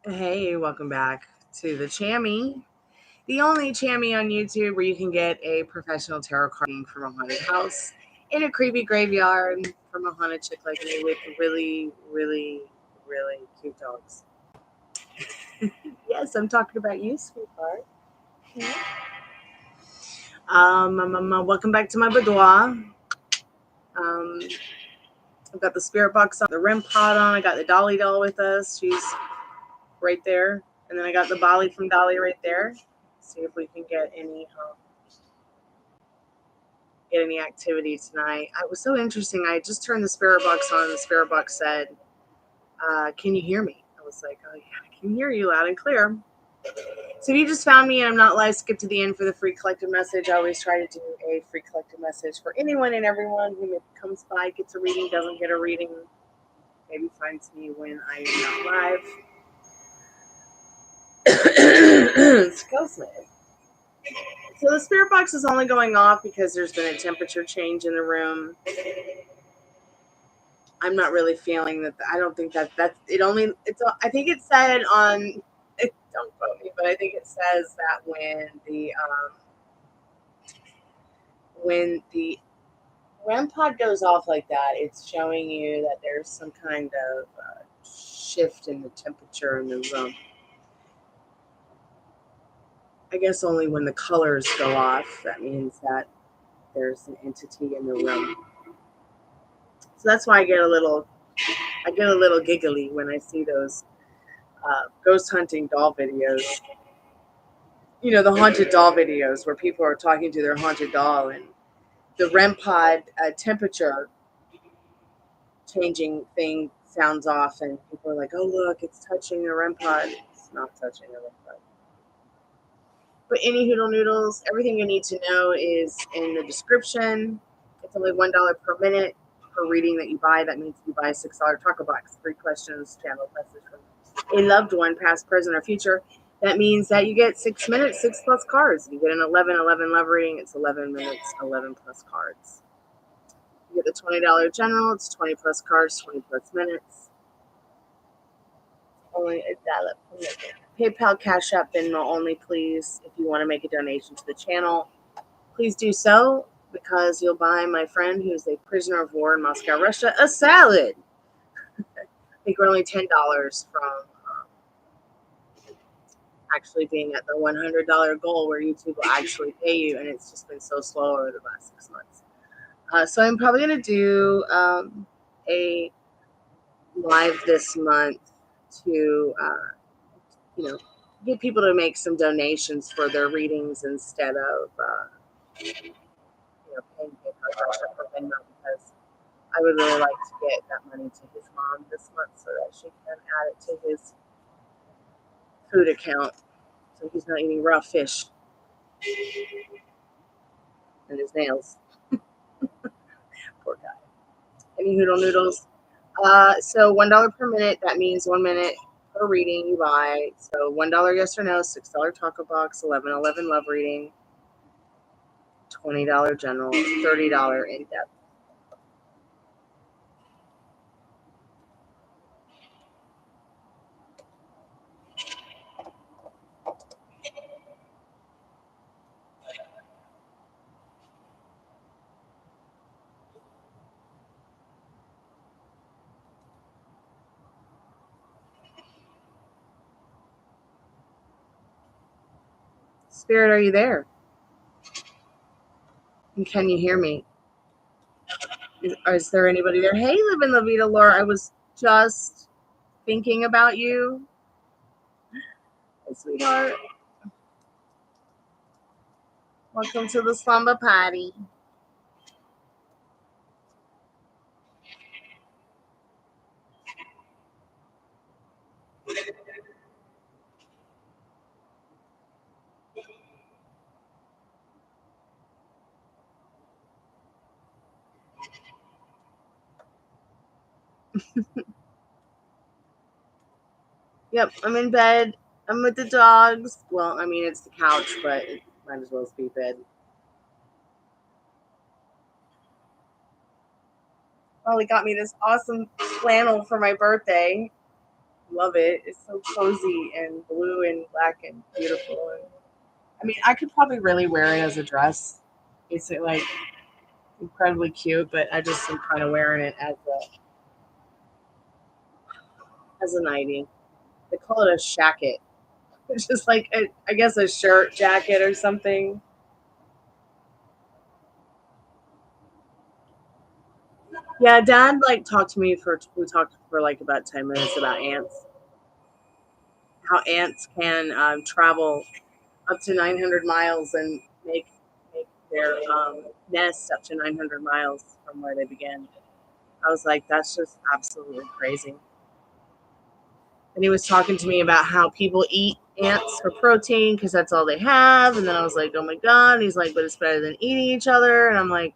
Hey, welcome back to the Chammy, the only Chammy on YouTube where you can get a professional tarot card reading from a haunted house in a creepy graveyard from a haunted chick like me with really, really, really cute dogs. Yes, I'm talking about you, sweetheart. Welcome back to my boudoir. I've got the spirit box on, the REM pod on. I got the Dolly doll with us. She's right there. And then I got the Bolly from Dolly right there. See if we can get any activity tonight. It was so interesting. I just turned the spirit box on. And the spirit box said, "Can you hear me?" I was like, "Oh yeah, I can hear you loud and clear." So if you just found me and I'm not live, skip to the end for the free collective message. I always try to do a free collective message for anyone and everyone who comes by, gets a reading, doesn't get a reading, maybe finds me when I am not live. Excuse me. So the spirit box is only going off because there's been a temperature change in the room. I'm not really feeling that. I don't think that's it. I think it said on. Don't quote me, but I think it says that when the REM pod goes off like that, it's showing you that there's some kind of shift in the temperature in the room. I guess only when the colors go off, that means that there's an entity in the room. So that's why I get a little giggly when I see those ghost hunting doll videos. You know, the haunted doll videos where people are talking to their haunted doll and the REM pod temperature changing thing sounds off and people are like, oh, look, it's touching the REM pod. It's not touching the REM pod. But any Hoodle Noodles, everything you need to know is in the description. It's only $1 per minute per reading that you buy. That means you buy a $6 taco box. 3 questions, channel message from a loved one, past, present, or future. That means that you get 6 minutes, 6 plus cards. You get an 11 love reading. It's 11 minutes, 11 plus cards. You get the $20 general. It's 20 plus cards, 20 plus minutes. Only $1 per minute. PayPal, Cash App, Venmo only, please. If you want to make a donation to the channel, please do so, because you'll buy my friend, who's a prisoner of war in Moscow, Russia, a salad. I think we're only $10 from actually being at the $100 goal where YouTube will actually pay you, and it's just been so slow over the last 6 months. So I'm probably going to do a live this month to get people to make some donations for their readings instead of paying PayPal or Venmo, because I would really like to get that money to his mom this month so that she can add it to his food account, so he's not eating raw fish and his nails. Poor guy. Any Hoodle Noodles? So $1 per minute. That means 1 minute per reading you buy. So $1 yes or no, $6 taco box, 11 love reading, $20 general, $30 in depth. Spirit, are you there? And can you hear me? Is there anybody there? Hey, Live in La Vida, Laura. I was just thinking about you. Hey, sweetheart. Welcome to the slumber party. Yep, I'm in bed. I'm with the dogs. Well, I mean, it's the couch, but it might as well be bed. Molly got me this awesome flannel for my birthday. Love it. It's so cozy and blue and black and beautiful. And I mean, I could probably really wear it as a dress. It's like incredibly cute, but I just am kind of wearing it as a nightie. They call it a shacket. It's just like I guess a shirt jacket or something. Yeah, Dad like talked to me for we talked for like about 10 minutes about ants. How ants can travel up to 900 miles and make their nest up to 900 miles from where they began. I was like, that's just absolutely crazy. And he was talking to me about how people eat ants for protein because that's all they have. And then I was like, oh my God. And he's like, but it's better than eating each other. And I'm like,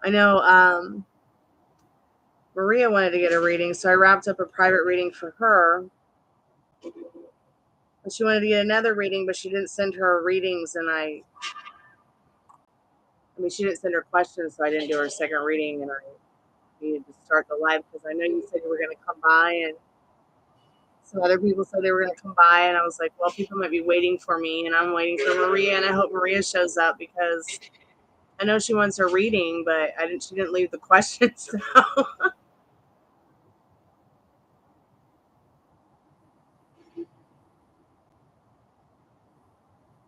I know Maria wanted to get a reading. So I wrapped up a private reading for her. And she wanted to get another reading, but she didn't send her readings. And I mean, she didn't send her questions. So I didn't do her second reading. And I needed to start the live because I know you said you were going to come by. And some other people said they were going to come by, and I was like, well, people might be waiting for me, and I'm waiting for Maria, and I hope Maria shows up because I know she wants her reading, but she didn't leave the questions down.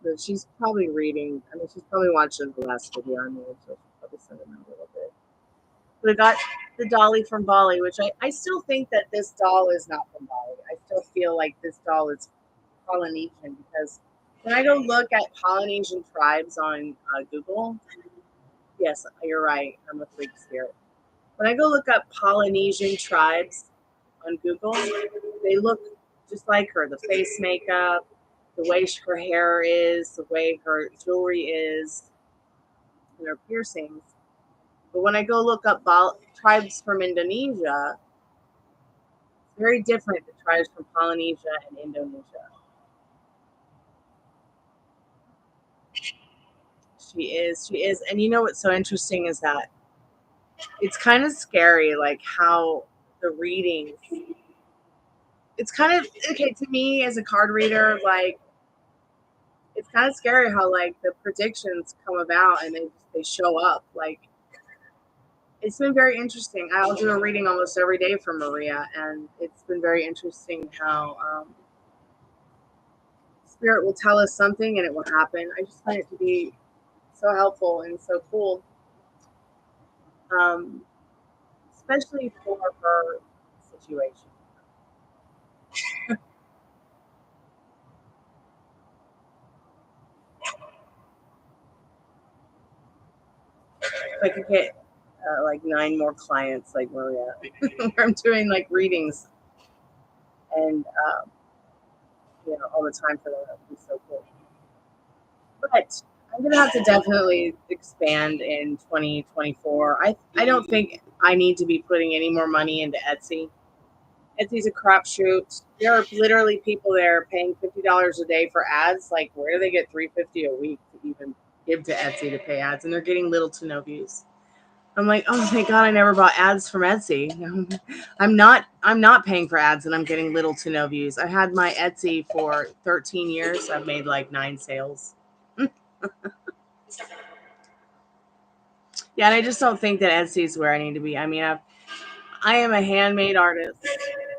But she's probably reading. I mean, she's probably watching the last video on me, so she'll probably send them out a little bit. But I got the dolly from Bali, which I still think that this doll is not from Bali. I still feel like this doll is Polynesian because when I go look at Polynesian tribes on Google, yes, you're right. I'm a freak spirit. When I go look up Polynesian tribes on Google, they look just like her. The face makeup, the way her hair is, the way her jewelry is, and her piercings. But when I go look up tribes from Indonesia, it's very different. The tribes from Polynesia and Indonesia. She is. And you know what's so interesting is that it's kind of scary, like how the readings. It's kind of okay to me as a card reader, like it's kind of scary how like the predictions come about and they show up. Like it's been very interesting. I'll do a reading almost every day for Maria, and it's been very interesting how spirit will tell us something and it will happen. I just find it to be so helpful and so cool, um, especially for her situation. If I could get like 9 more clients like Maria, where I'm doing like readings and all the time for them, that would be so cool. But I'm gonna have to definitely expand in 2024. I don't think I need to be putting any more money into Etsy. Etsy's a crapshoot. There are literally people there paying $50 a day for ads. Like, where do they get $350 a week to even give to Etsy to pay ads? And they're getting little to no views. I'm like, oh thank God I never bought ads from Etsy. I'm not paying for ads and I'm getting little to no views. I had my Etsy for 13 years. I've made like 9 sales. Yeah, and I just don't think that Etsy is where I need to be. I mean, I am a handmade artist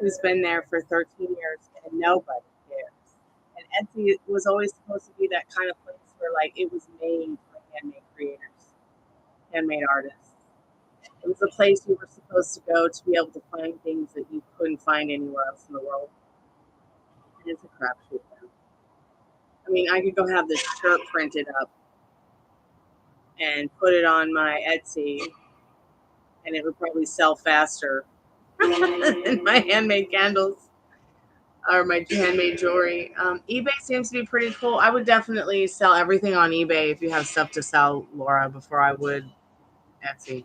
who's been there for 13 years and nobody cares. And Etsy was always supposed to be that kind of place where like it was made for handmade creators, handmade artists. It was a place you were supposed to go to be able to find things that you couldn't find anywhere else in the world. And it's a crapshoot now. I mean, I could go have this shirt printed up and put it on my Etsy, and it would probably sell faster than my handmade candles or my handmade jewelry. eBay seems to be pretty cool. I would definitely sell everything on eBay if you have stuff to sell, Laura, before I would Etsy.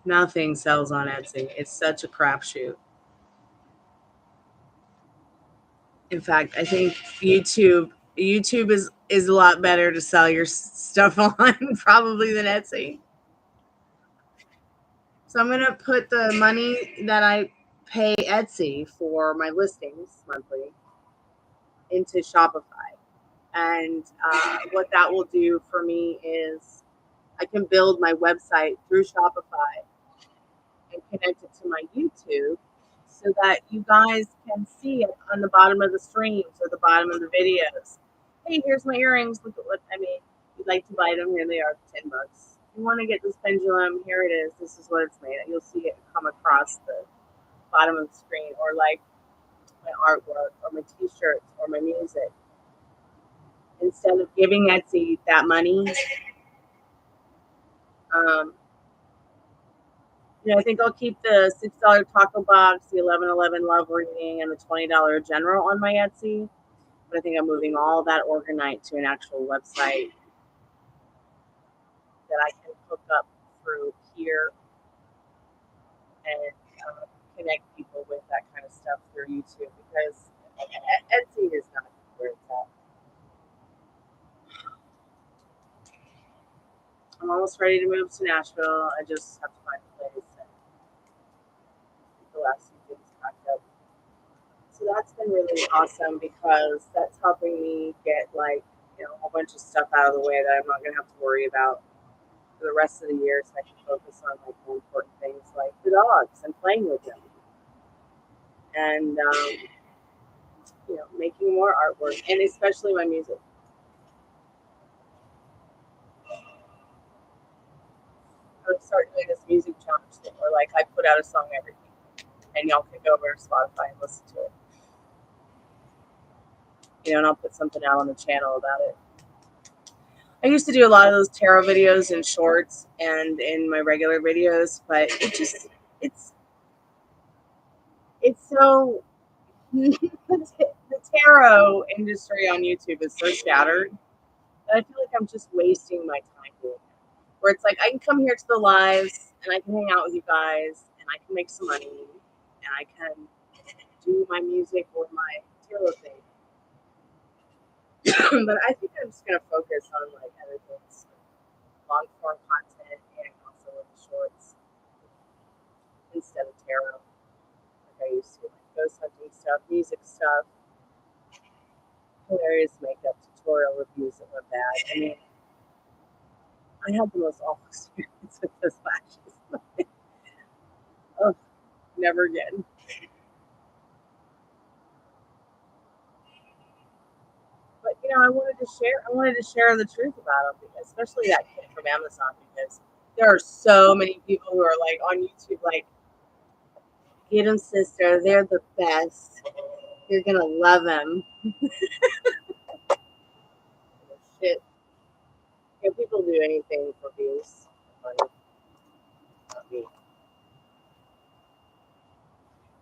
Nothing sells on Etsy. It's such a crapshoot. In fact, I think YouTube YouTube is a lot better to sell your stuff on probably than Etsy. So I'm going to put the money that I pay Etsy for my listings monthly into Shopify. And what that will do for me is I can build my website through Shopify and connect it to my YouTube so that you guys can see it on the bottom of the streams or the bottom of the videos. Hey, here's my earrings. Look at what I made. If you'd like to buy them, here they are, $10. If you want to get this pendulum, here it is. This is what it's made of. You'll see it come across the bottom of the screen, or like my artwork or my t-shirts or my music. Instead of giving Etsy that money, I think I'll keep the $6 taco box, the $11.11 love reading, and the $20 general on my Etsy. But I think I'm moving all that organite to an actual website that I can hook up through here and connect people with that kind of stuff through YouTube, because Etsy is not where it's at. I'm almost ready to move to Nashville. I just have to find a place and get the last few things packed up. So that's been really awesome because that's helping me get a whole bunch of stuff out of the way that I'm not going to have to worry about for the rest of the year, so I can focus on more important things like the dogs and playing with them and making more artwork, and especially my music. I would start doing this music challenge thing where I put out a song every week and y'all can go over to Spotify and listen to it. And I'll put something out on the channel about it. I used to do a lot of those tarot videos in shorts and in my regular videos, but it's so the tarot industry on YouTube is so scattered that I feel like I'm just wasting my time doing it. Where it's I can come here to the lives and I can hang out with you guys and I can make some money and I can do my music or my tarot thing. But I think I'm just gonna focus on other things, long form content, and also with the shorts instead of tarot, like I used to, ghost hunting stuff, music stuff, hilarious makeup tutorial reviews that went bad. I mean, I had the most awful experience with those lashes. Oh, never again. But I wanted to share the truth about them, especially that kid from Amazon, because there are so many people who are on YouTube get them, sister. They're the best. You're gonna love them. Shit. Can people do anything for views? Money. Not me.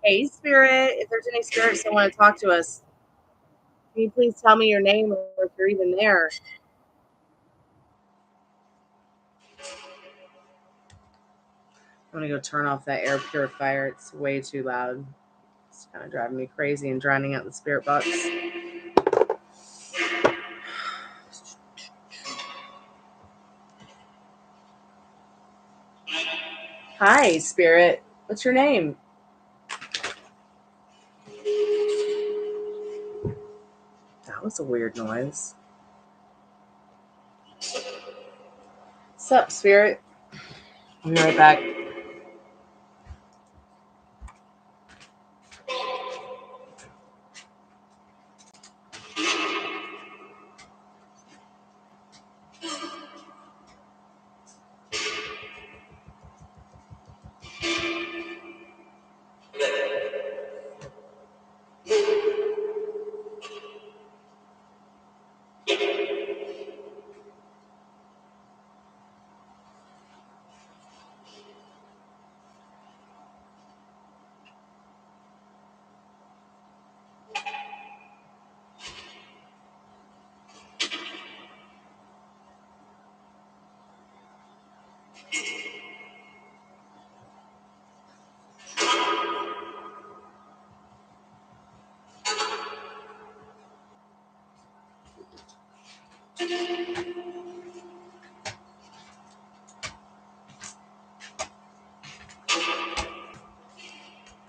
Hey, Spirit. If there's any spirits that want to talk to us, can you please tell me your name or if you're even there? I'm gonna go turn off that air purifier. It's way too loud. It's kind of driving me crazy and drowning out the spirit box. Hi, Spirit. What's your name? That was a weird noise. What's up, Spirit? I'll be right back.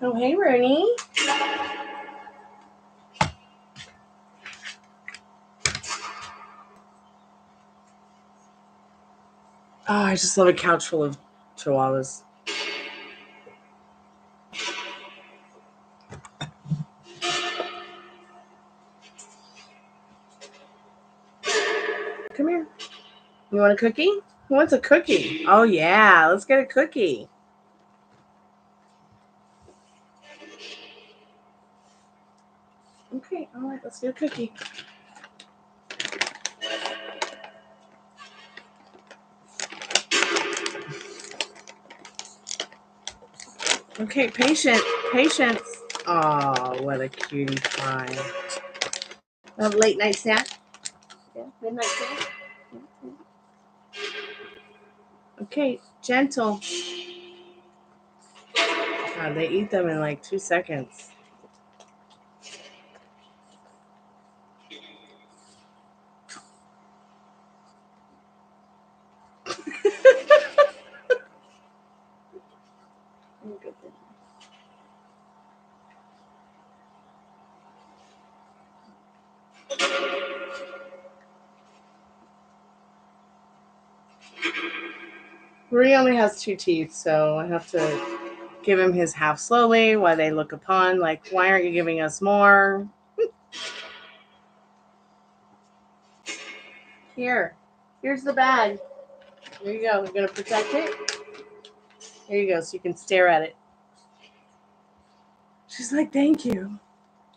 Oh, hey, Rooney. Oh, I just love a couch full of chihuahuas. Come here. You want a cookie? Who wants a cookie? Oh, yeah. Let's get a cookie. Okay. All right. Let's get a cookie. Okay. Patience. Oh, what a cutie pie. Have a late night snack? Yeah, midnight snack? Okay. Gentle. God, they eat them in like 2 seconds. Rudy only has 2 teeth, so I have to give him his half slowly while they look upon, like, why aren't you giving us more? Here's the bag. There you go. We're going to protect it. There you go, so you can stare at it. She's like, thank you.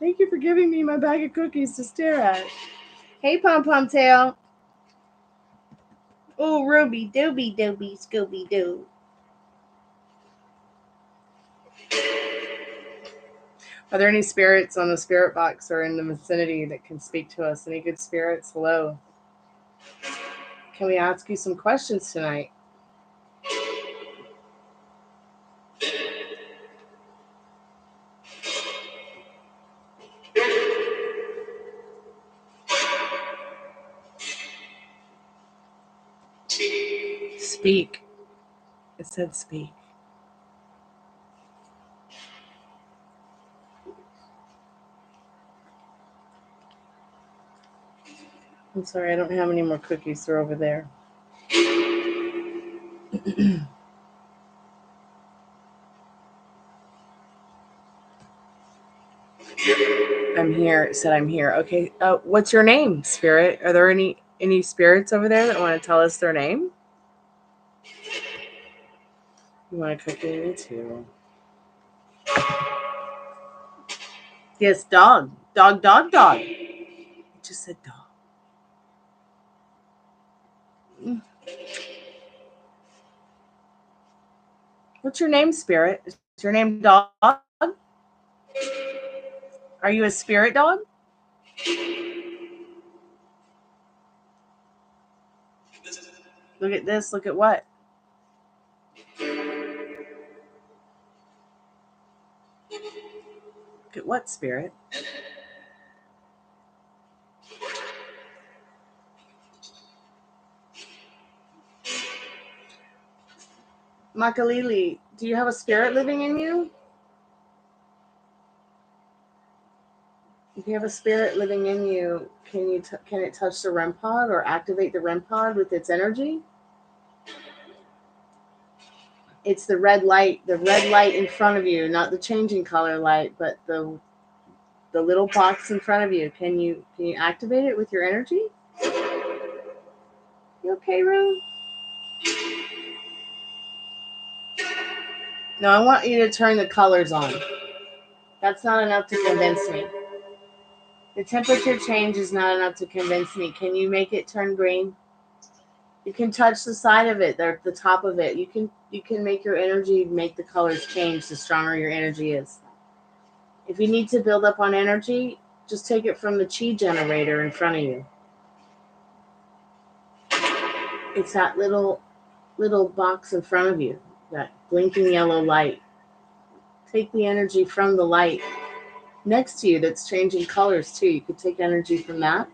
Thank you for giving me my bag of cookies to stare at. Hey, Pom-Pom Tail. Oh, Ruby, Dooby, Dooby, Scooby Doo. Are there any spirits on the spirit box or in the vicinity that can speak to us? Any good spirits? Hello. Can we ask you some questions tonight? Speak. It said speak. I'm sorry, I don't have any more cookies. They're over there. I'm here. It said I'm here. Okay. What's your name, spirit? Are there any spirits over there that want to tell us their name? You want a cookie too? Yes, dog. Dog, dog, dog. It just said dog. What's your name, spirit? Is your name dog? Are you a spirit dog? Look at this. Look at what? Look at what, spirit? Makalili, do you have a spirit living in you? If you have a spirit living in you, can it touch the REM pod or activate the REM pod with its energy? It's the red light in front of you, not the changing color light, but the little box in front of you. Can you activate it with your energy? You okay, Rue? No, I want you to turn the colors on. That's not enough to convince me. The temperature change is not enough to convince me. Can you make it turn green? You can touch the side of it, the top of it. You can make your energy make the colors change the stronger your energy is. If you need to build up on energy, just take it from the chi generator in front of you. It's that little box in front of you, that blinking yellow light. Take the energy from the light next to you that's changing colors too. You could take energy from that.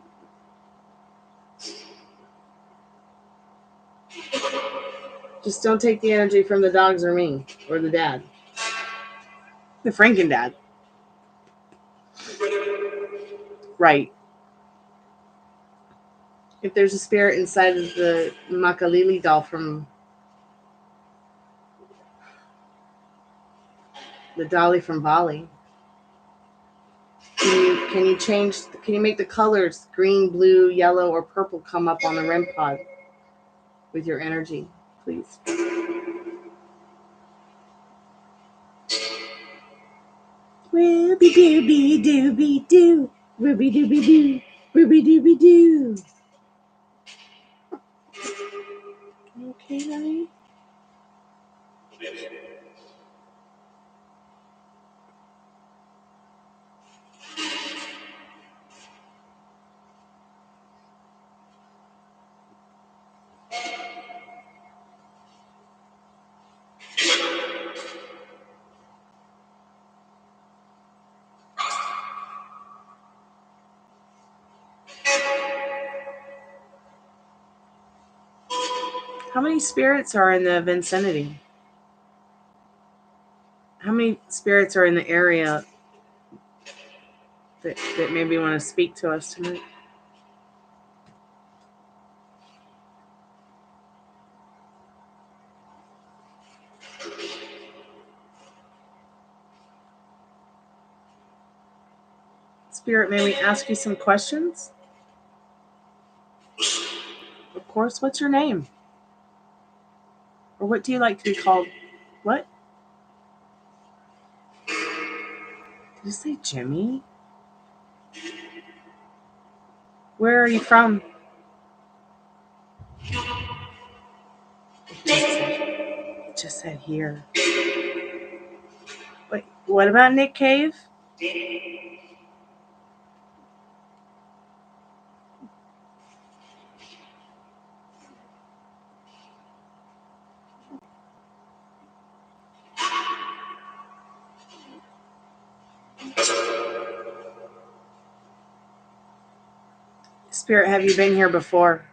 Just don't take the energy from the dogs or me or the dad. The Franken dad. Right. If there's a spirit inside of the Makalili doll from the dolly from Bali, can you make the colors green, blue, yellow, or purple come up on the REM pod with your energy, please? Ruby dooby dooby doo. Ruby dooby doo. Ruby dooby doo. Okay, honey? How many spirits are in the vicinity? How many spirits are in the area that maybe want to speak to us tonight? Spirit, may we ask you some questions? Of course. What's your name? Or what do you like to be called? What? Did you say Jimmy? Where are you from? It just said here. Wait, what about Nick Cave? Spirit, have you been here before?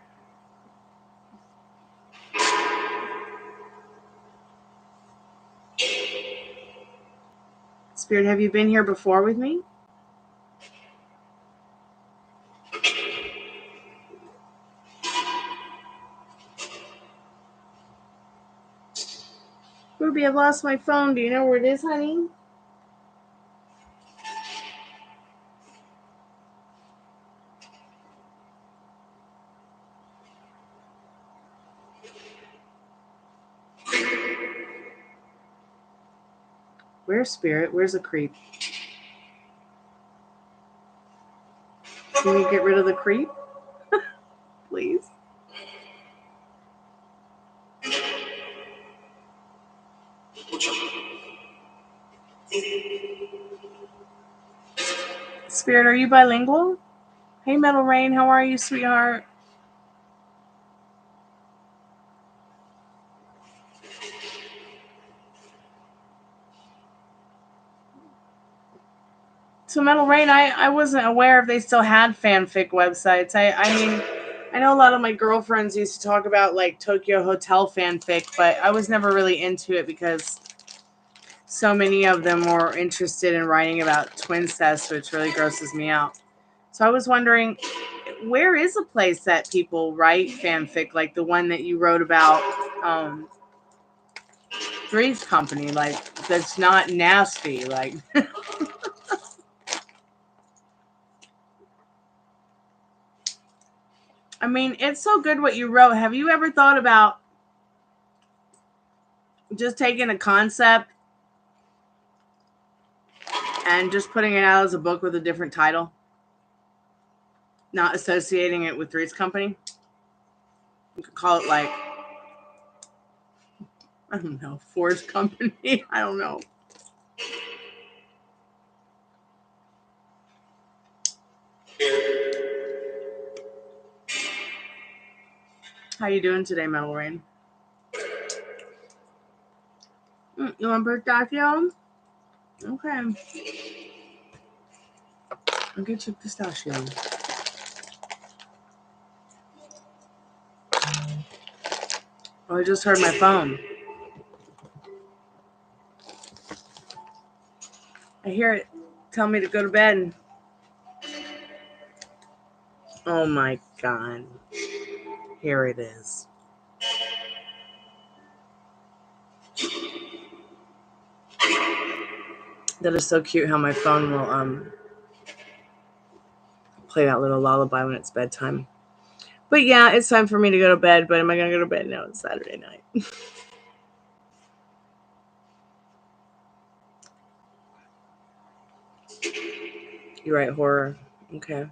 Spirit, have you been here before with me? Ruby, I've lost my phone. Do you know where it is, honey? Where's Spirit? Where's the creep? Can you get rid of the creep? Please. Spirit, are you bilingual? Hey, Metal Rain, how are you, sweetheart? So, Metal Rain, I wasn't aware if they still had fanfic websites. I mean, I know a lot of my girlfriends used to talk about, like, Tokyo Hotel fanfic, but I was never really into it because so many of them were interested in writing about twincest, which really grosses me out. So I was wondering, where is a place that people write fanfic, like the one that you wrote about Three's Company, like, that's not nasty, like... I mean, it's so good what you wrote. Have you ever thought about just taking a concept and just putting it out as a book with a different title? Not associating it with Three's Company? You could call it, like, I don't know, Four's Company? I don't know. How you doing today, Metal Rain? You want pistachio? Okay. I'll get you pistachio. Oh, I just heard my phone. I hear it tell me to go to bed. Oh my God. Here it is. That is so cute how my phone will play that little lullaby when it's bedtime. But yeah, it's time for me to go to bed. But am I going to go to bed? No, it's Saturday night. You're right, horror. Okay.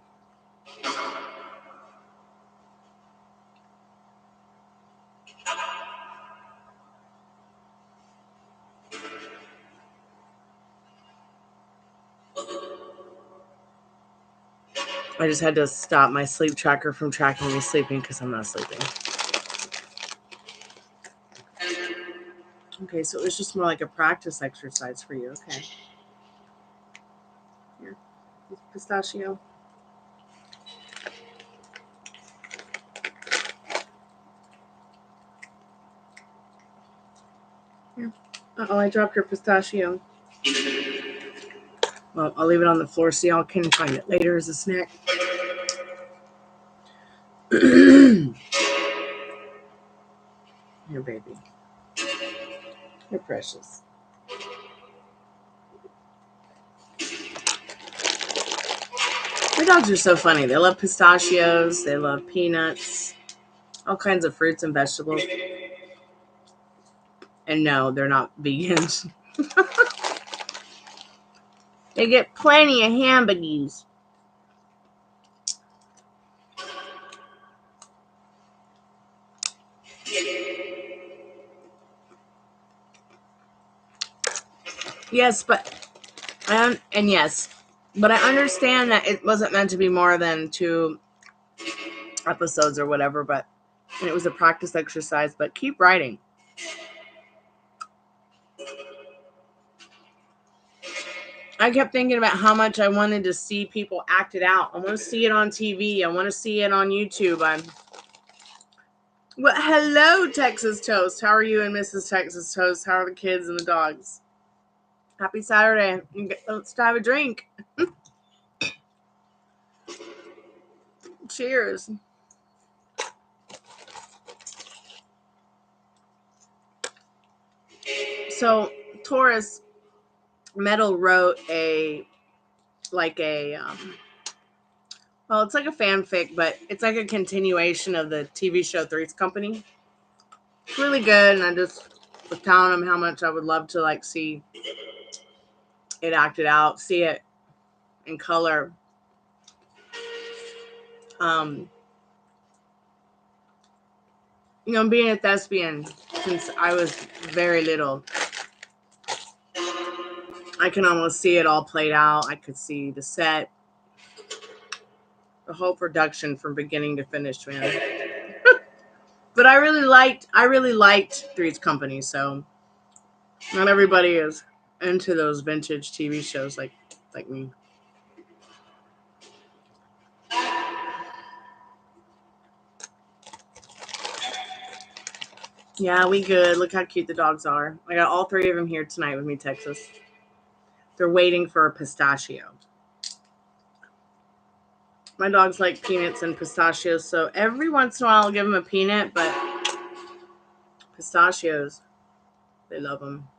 I just had to stop my sleep tracker from tracking me sleeping because I'm not sleeping. Okay, so it was just more like a practice exercise for you. Okay. Here, pistachio. Yeah. Uh-oh, I dropped your pistachio. Well, I'll leave it on the floor so y'all can find it later as a snack. Here, baby. You're precious. My dogs are so funny. They love pistachios. They love peanuts. All kinds of fruits and vegetables. And no, they're not vegans. They get plenty of hamburgers. Yes, but I understand that it wasn't meant to be more than 2 episodes or whatever, but it was a practice exercise. But keep writing. I kept thinking about how much I wanted to see people act it out. I want to see it on TV. I want to see it on YouTube. Well, hello, Texas Toast. How are you and Mrs. Texas Toast? How are the kids and the dogs? Happy Saturday. Let's have a drink. Cheers. So, Taurus Metal wrote it's like a fanfic, but it's like a continuation of the TV show Three's Company. It's really good, and I just was telling him how much I would love to see it acted out, see it in color. Being a thespian since I was very little, I can almost see it all played out. I could see the set, the whole production from beginning to finish, man. But I really liked Three's Company, so not everybody is into those vintage TV shows like me. Yeah, we good. Look how cute the dogs are. I got all 3 of them here tonight with me, Texas. They're waiting for a pistachio. My dogs like peanuts and pistachios, so every once in a while I'll give them a peanut, but pistachios, they love them.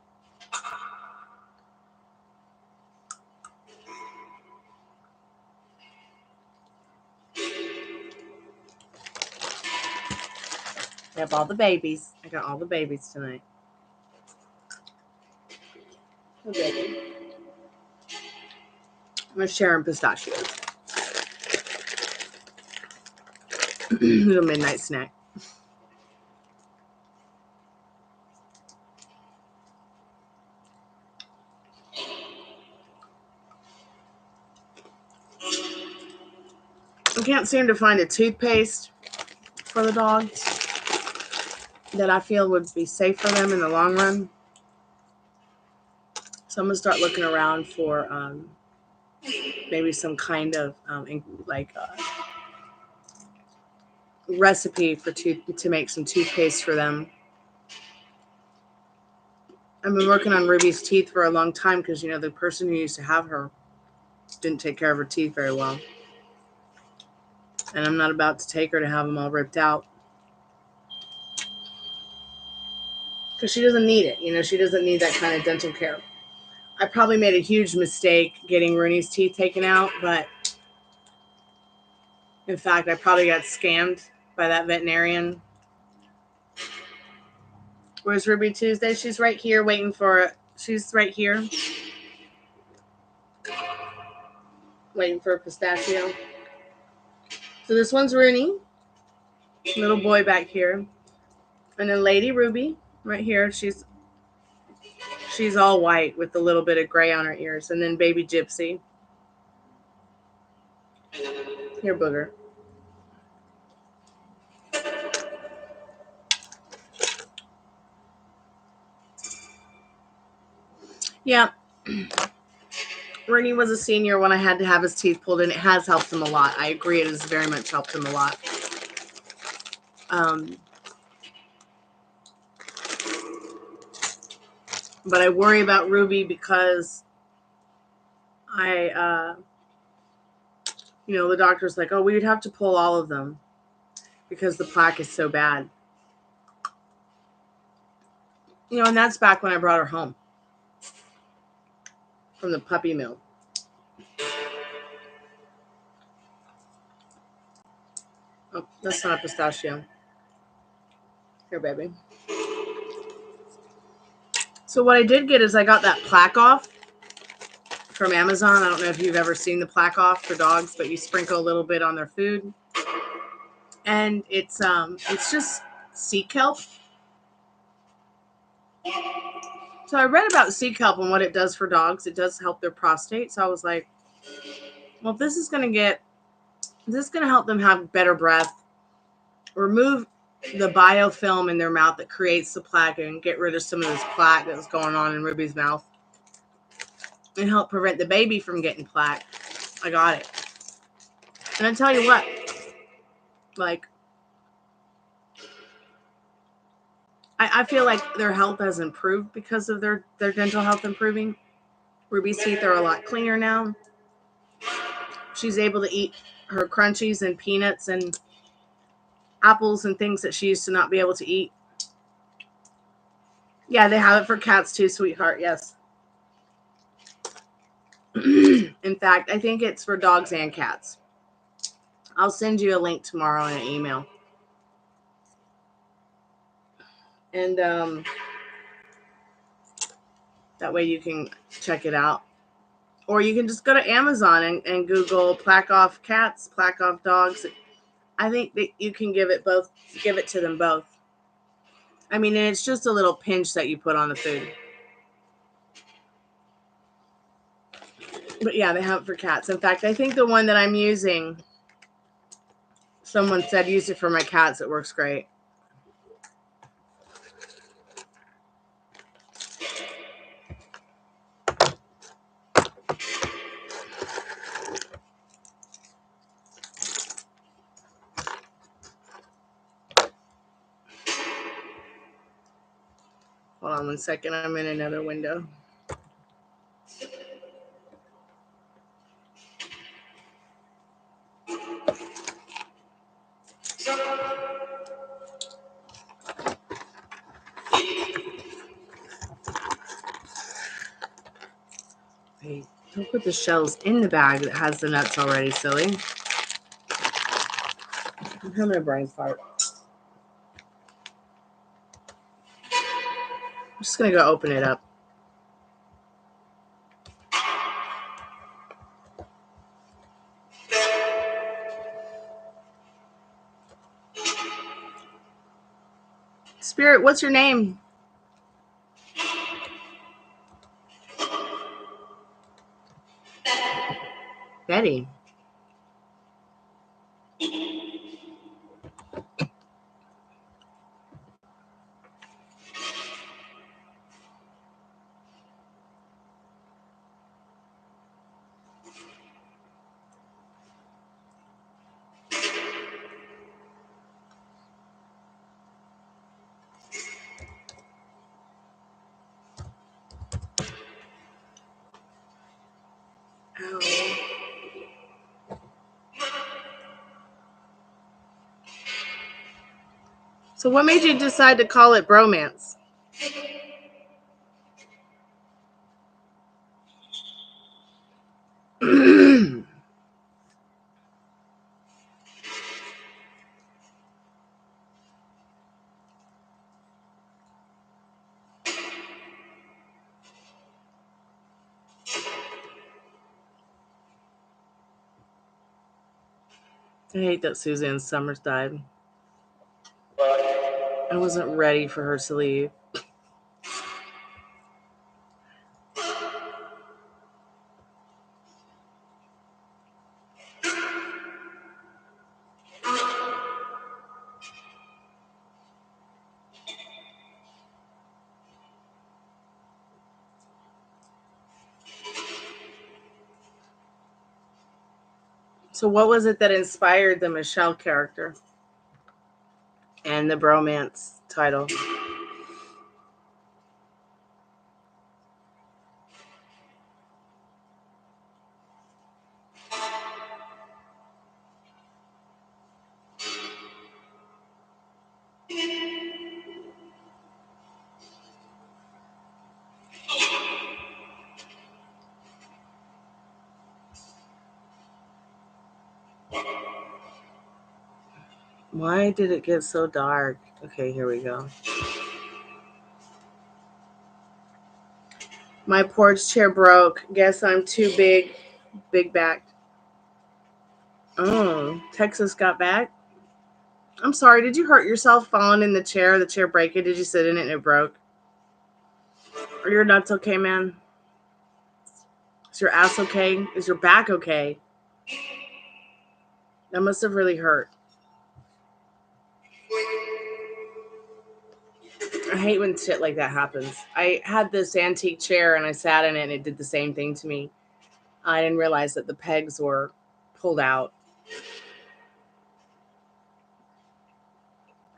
I have all the babies. I got all the babies tonight. Oh, baby. I'm going to share pistachios. Little midnight snack. I can't seem to find a toothpaste for the dogs that I feel would be safe for them in the long run. So I'm going to start looking around for maybe some kind of recipe for to make some toothpaste for them. I've been working on Ruby's teeth for a long time because, you know, the person who used to have her didn't take care of her teeth very well. And I'm not about to take her to have them all ripped out. Because she doesn't need it. You know, she doesn't need that kind of dental care. I probably made a huge mistake getting Rooney's teeth taken out, but in fact, I probably got scammed by that veterinarian. Where's Ruby Tuesday? She's right here waiting for it. She's right here. Waiting for a pistachio. So this one's Rooney. Little boy back here. And then Lady Ruby right here. She's all white with a little bit of gray on her ears. And then baby Gypsy. Here, Booger. Yeah. Rooney was a senior when I had to have his teeth pulled, and it has helped him a lot. I agree, it has very much helped him a lot. But I worry about Ruby because you know, the doctor's like, oh, we would have to pull all of them because the plaque is so bad. You know, and that's back when I brought her home from the puppy mill. Oh, that's not a pistachio. Here, baby. So what I did get is I got that plaque off from Amazon. I don't know if you've ever seen the plaque off for dogs, but you sprinkle a little bit on their food. And it's just sea kelp. So I read about sea kelp and what it does for dogs. It does help their prostate. So I was like, well, this is going to help them have better breath, remove the biofilm in their mouth that creates the plaque and get rid of some of this plaque that's going on in Ruby's mouth and help prevent the baby from getting plaque. I got it. And I tell you what, like, I feel like their health has improved because of their dental health improving. Ruby's teeth are a lot cleaner now. She's able to eat her crunchies and peanuts and apples and things that she used to not be able to eat. Yeah, they have it for cats too, sweetheart. Yes. In fact, I think it's for dogs and cats. I'll send you a link tomorrow in an email. And that way you can check it out. Or you can just go to Amazon and Google plaque off cats, plaque off dogs. I think that you can give it to them both. I mean, and it's just a little pinch that you put on the food. But yeah, they have it for cats. In fact, I think the one that I'm using, someone said use it for my cats. It works great. Hold on 1 second. I'm in another window. Hey, don't put the shells in the bag that has the nuts already, silly. I'm having a brain fart. I'm just going to go open it up. Spirit, what's your name? Betty. Ow. So what made you decide to call it bromance? I hate that Suzanne Summers died. I wasn't ready for her to leave. So what was it that inspired the Michelle character and the bromance title? Why did it get so dark? Okay, here we go. My porch chair broke. Guess I'm too big backed. Oh, Texas got back? I'm sorry, did you hurt yourself falling in the chair break it? Did you sit in it and it broke? Are your nuts okay, man? Is your ass okay? Is your back okay? That must have really hurt. I hate when shit like that happens. I had this antique chair and I sat in it and it did the same thing to me. I didn't realize that the pegs were pulled out.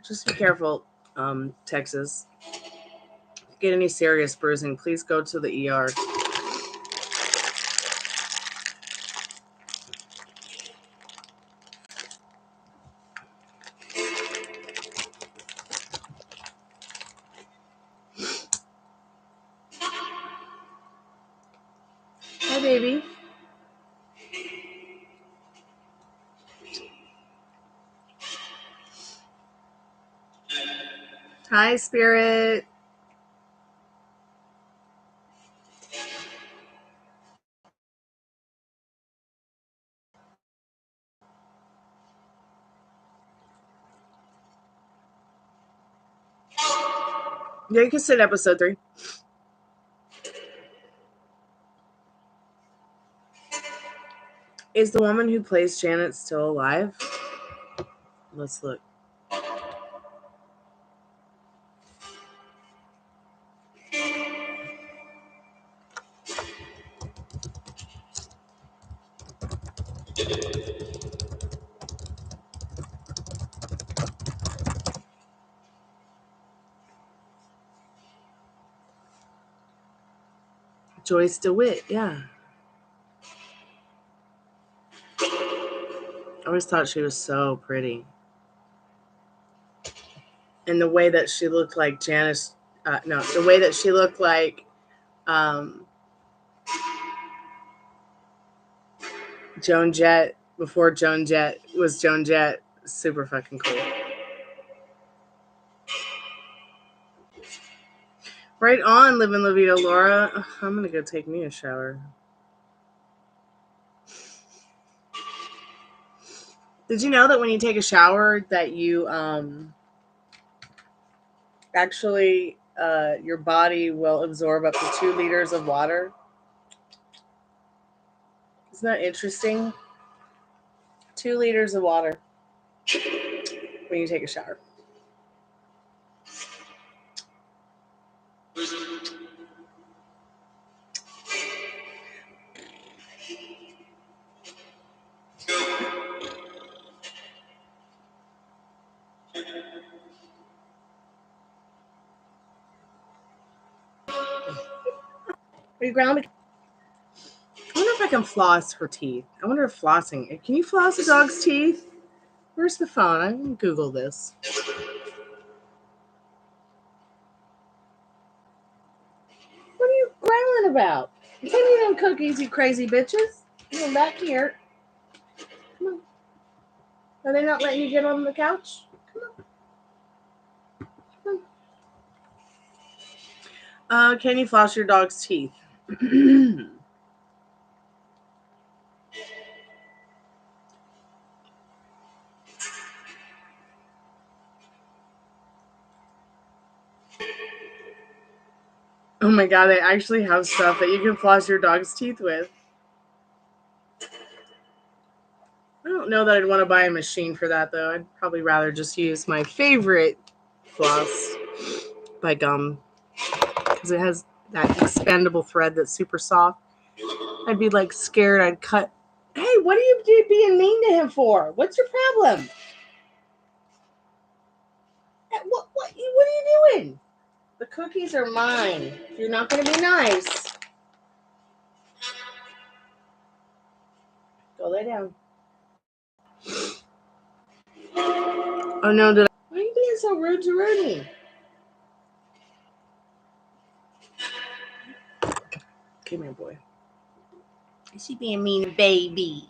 Just be careful, Texas. If you get any serious bruising, please go to the ER. Hi, baby. Hi, Spirit. Yeah, you can sit episode 3. Is the woman who plays Janet still alive? Let's look. Joyce DeWitt, yeah. I always thought she was so pretty. And the way that she looked like Janice, the way that she looked like Joan Jett before Joan Jett was Joan Jett, super fucking cool. Right on, Living La Vida, Laura. Ugh, I'm gonna go take me a shower. Did you know that when you take a shower that you actually your body will absorb up to 2 liters of water? Isn't that interesting? 2 liters of water when you take a shower. Are you grounded? I wonder if I can floss her teeth. I wonder if flossing. Can you floss a dog's teeth? Where's the phone? I can Google this. What are you growling about? Give me them cookies, you crazy bitches. Come back here. Come on. Are they not letting you get on the couch? Come on. Come on. Can you floss your dog's teeth? Oh my god, they actually have stuff that you can floss your dog's teeth with. I don't know that I'd want to buy a machine for that, though. I'd probably rather just use my favorite floss by Gum, because it has that expandable thread that's super soft. I'd be like scared I'd cut. Hey, what are you being mean to him for? What's your problem? What are you doing? The cookies are mine. You're not going to be nice. Go lay down. Oh no, why are you being so rude to Rooney? Come here, boy. Is she being mean, baby?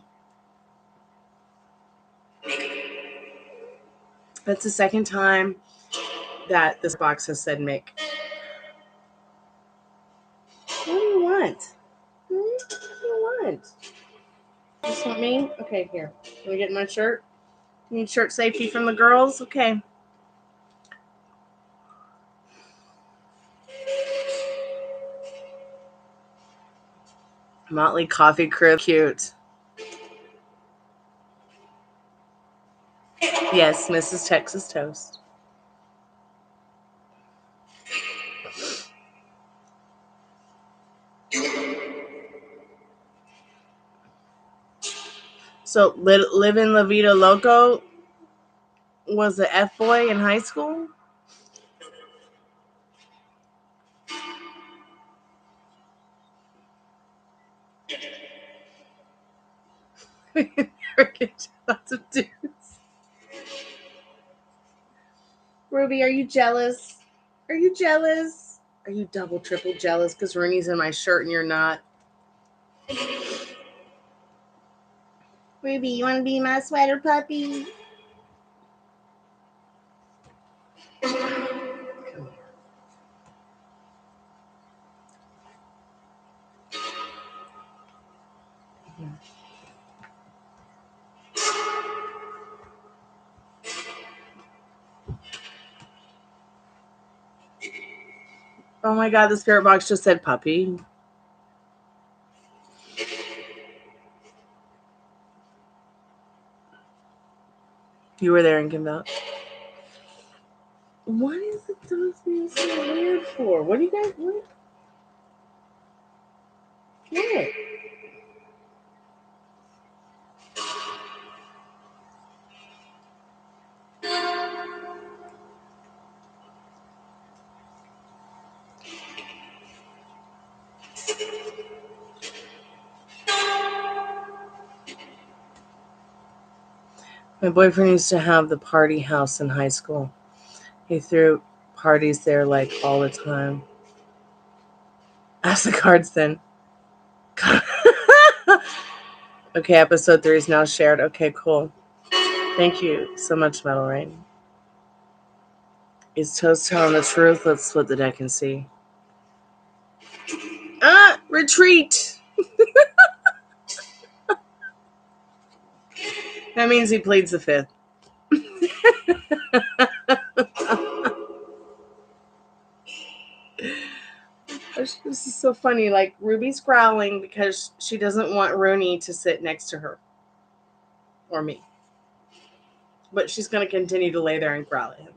That's the second time that this box has said Mick. What do you want? What do you want? You just want me? Okay, here. Can we get my shirt? You need shirt safety from the girls? Okay. Motley Coffee Crib. Cute. Yes, Mrs. Texas Toast. So, Living La Vida Loco was the F-boy in high school? Lots of dudes. Ruby, are you jealous? Are you jealous? Are you double, triple jealous because Rooney's in my shirt and you're not? Ruby, you want to be my sweater puppy? Oh my god, the spirit box just said puppy. You were there and came out. What is the dog being so weird for? What do you guys want? What? My boyfriend used to have the party house in high school. He threw parties there like all the time. Ask the cards then. Okay, episode 3 is now shared. Okay, cool. Thank you so much, Metal Rain. Is Toast telling the truth? Let's split the deck and see. Retreat! That means he pleads the fifth. This is so funny. Like, Ruby's growling because she doesn't want Rooney to sit next to her. Or me. But she's going to continue to lay there and growl at him.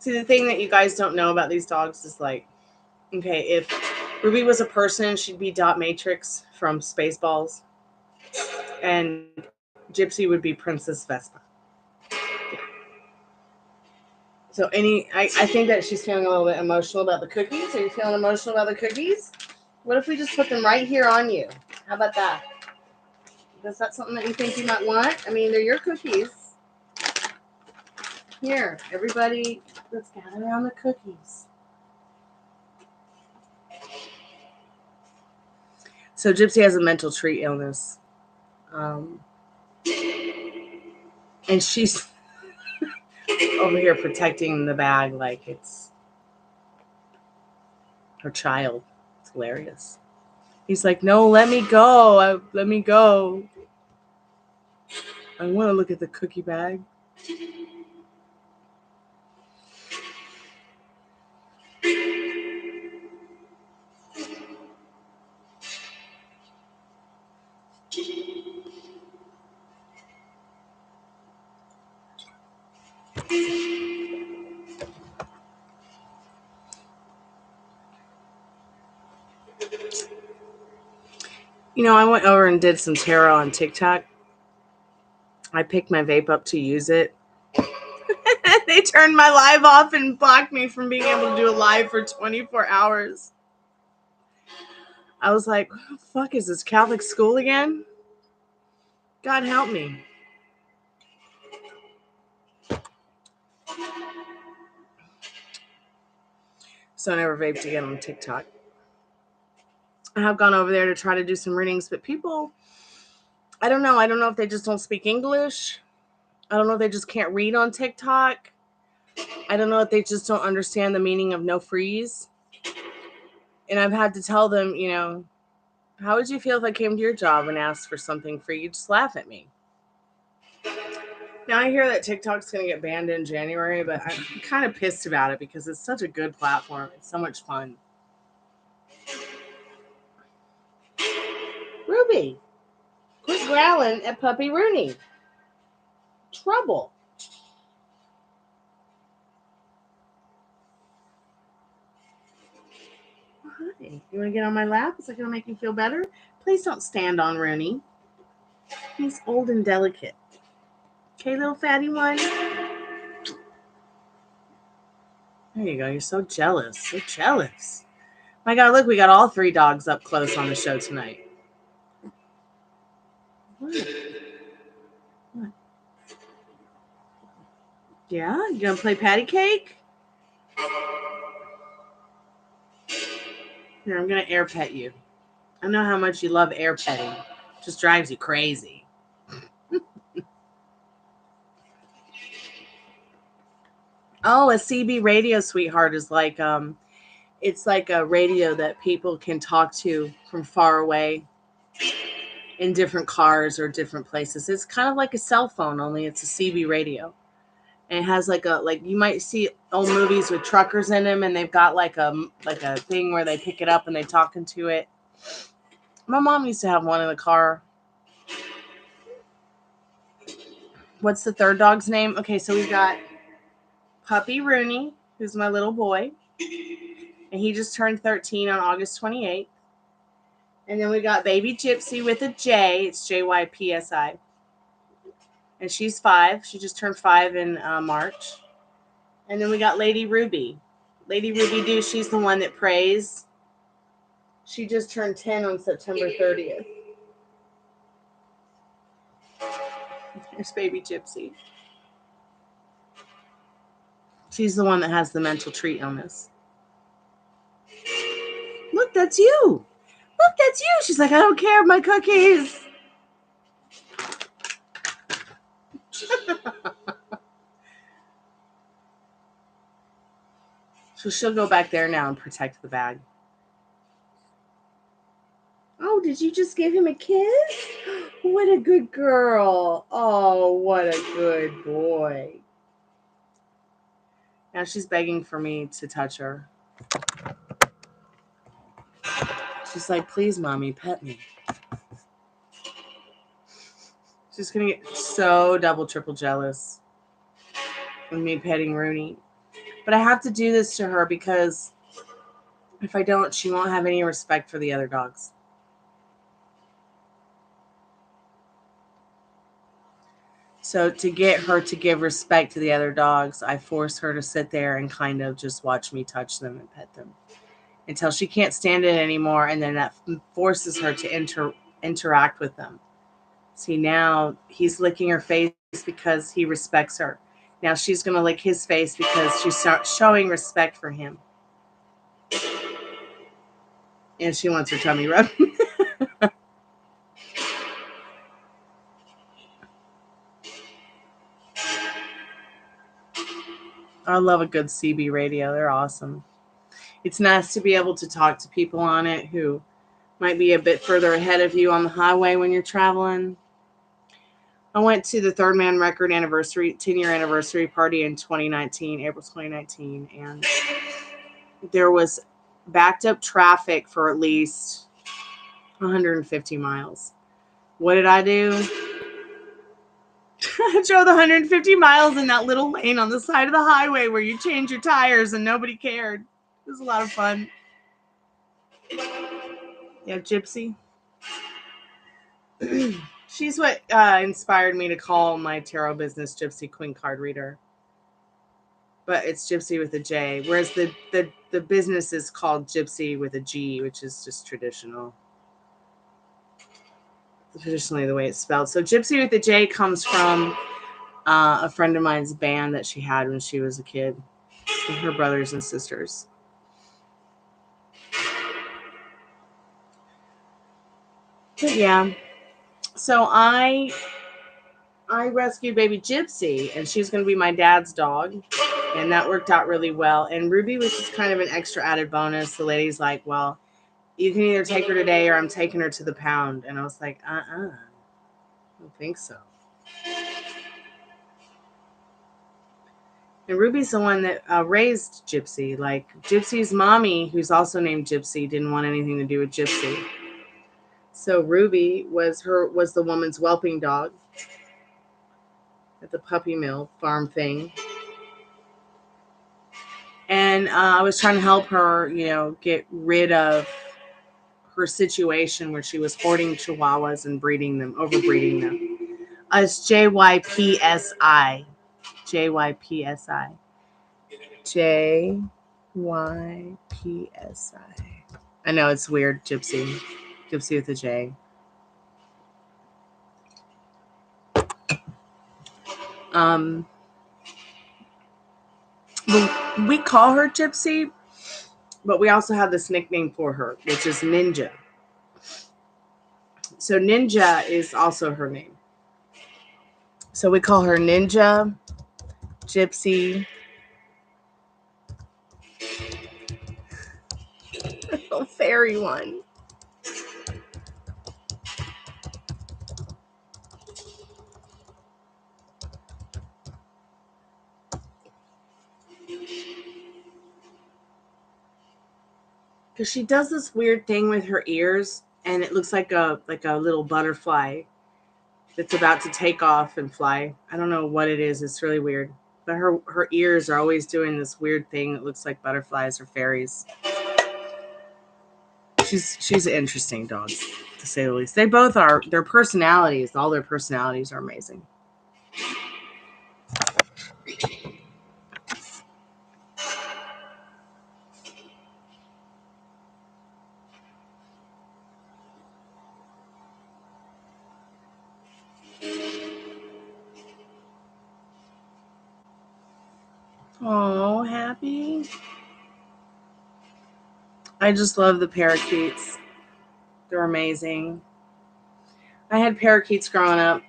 See, the thing that you guys don't know about these dogs is like, okay, if Ruby was a person, she'd be Dot Matrix from Spaceballs. And Gypsy would be Princess Vespa. Yeah. So I think that she's feeling a little bit emotional about the cookies. Are you feeling emotional about the cookies? What if we just put them right here on you? How about that? Is that something that you think you might want? I mean, they're your cookies. Here, everybody, let's gather around the cookies. So Gypsy has a mental tree illness. And she's over here protecting the bag like it's her child. It's hilarious. He's like, no, let me go. Let me go. I want to look at the cookie bag. You know, I went over and did some tarot on TikTok. I picked my vape up to use it. They turned my live off and blocked me from being able to do a live for 24 hours. I was like, what the fuck is this, Catholic school again? God help me. So I never vaped again on TikTok. I have gone over there to try to do some readings, but people, I don't know. I don't know if they just don't speak English. I don't know if they just can't read on TikTok. I don't know if they just don't understand the meaning of no freeze. And I've had to tell them, you know, how would you feel if I came to your job and asked for something free? You'd just laugh at me. Now, I hear that TikTok's going to get banned in January, but I'm kind of pissed about it because it's such a good platform. It's so much fun. Ruby, quit growling at Puppy Rooney. Trouble. Hi. You want to get on my lap? Is that going to make you feel better? Please don't stand on Rooney. He's old and delicate. Okay, little fatty one. There you go. You're so jealous. So jealous. My God, look, we got all 3 dogs up close on the show tonight. What? What? Yeah? You gonna play patty cake? Here, I'm gonna air pet you. I know how much you love air petting. It just drives you crazy. Oh, a CB radio, sweetheart, is like it's like a radio that people can talk to from far away in different cars or different places. It's kind of like a cell phone, only it's a CB radio. And it has like you might see old movies with truckers in them, and they've got like a thing where they pick it up and they talk into it. My mom used to have one in the car. What's the 3rd dog's name? Okay, so we've got Puppy Rooney, who's my little boy. And he just turned 13 on August 28th. And then we got Baby Gypsy with a J. It's JYPSI. And she's 5. She just turned 5 in March. And then we got Lady Ruby. Lady Ruby Doo, she's the one that prays. She just turned 10 on September 30th. There's Baby Gypsy. She's the one that has the mental tree illness. Look, that's you. Look, that's you. She's like, I don't care, my cookies. So she'll go back there now and protect the bag. Oh, did you just give him a kiss? What a good girl. Oh, what a good boy. Now she's begging for me to touch her. She's like, please, mommy, pet me. She's going to get so double, triple jealous with me petting Rooney. But I have to do this to her because if I don't, she won't have any respect for the other dogs. So to get her to give respect to the other dogs, I force her to sit there and kind of just watch me touch them and pet them. until she can't stand it anymore, and then that forces her to interact with them. See, now he's licking her face because he respects her. Now she's going to lick his face because she's showing respect for him. And she wants her tummy rubbed. I love a good CB radio. They're awesome. It's nice to be able to talk to people on it who might be a bit further ahead of you on the highway when you're traveling. I went to the Third Man Record anniversary, 10-year anniversary party in 2019, April 2019, and there was backed up traffic for at least 150 miles. What did I do? I drove the 150 miles in that little lane on the side of the highway where you change your tires and nobody cared. It was a lot of fun. Yeah, Gypsy. She's what inspired me to call my tarot business Gypsy Queen Card Reader. But it's Gypsy with a J, whereas the business is called Gypsy with a G, which is just traditionally the way it's spelled. So Gypsy with a J comes from a friend of mine's band that she had when she was a kid, with her brothers and sisters. But yeah, so I rescued baby Gypsy, and she's going to be my dad's dog, and that worked out really well. And Ruby was just kind of an extra added bonus. The lady's like, well, you can either take her today or I'm taking her to the pound. And I was like, I don't think so. And Ruby's the one that raised Gypsy. Like, Gypsy's mommy, who's also named Gypsy, didn't want anything to do with Gypsy. So Ruby was the woman's whelping dog at the puppy mill farm thing. And I was trying to help her, get rid of her situation where she was hoarding chihuahuas and overbreeding them. It's JYPSI. JYPSI. JYPSI. I know it's weird, Gypsy. Gypsy with a J. We call her Gypsy, but we also have this nickname for her, which is Ninja. So Ninja is also her name. So we call her Ninja, Gypsy. Little fairy one. Because she does this weird thing with her ears, and it looks like a little butterfly that's about to take off and fly. I don't know what it is. It's really weird. But her ears are always doing this weird thing that looks like butterflies or fairies. She's an interesting dog, to say the least. They both are. Their personalities, all their personalities are amazing. Oh, happy. I just love the parakeets. They're amazing. I had parakeets growing up,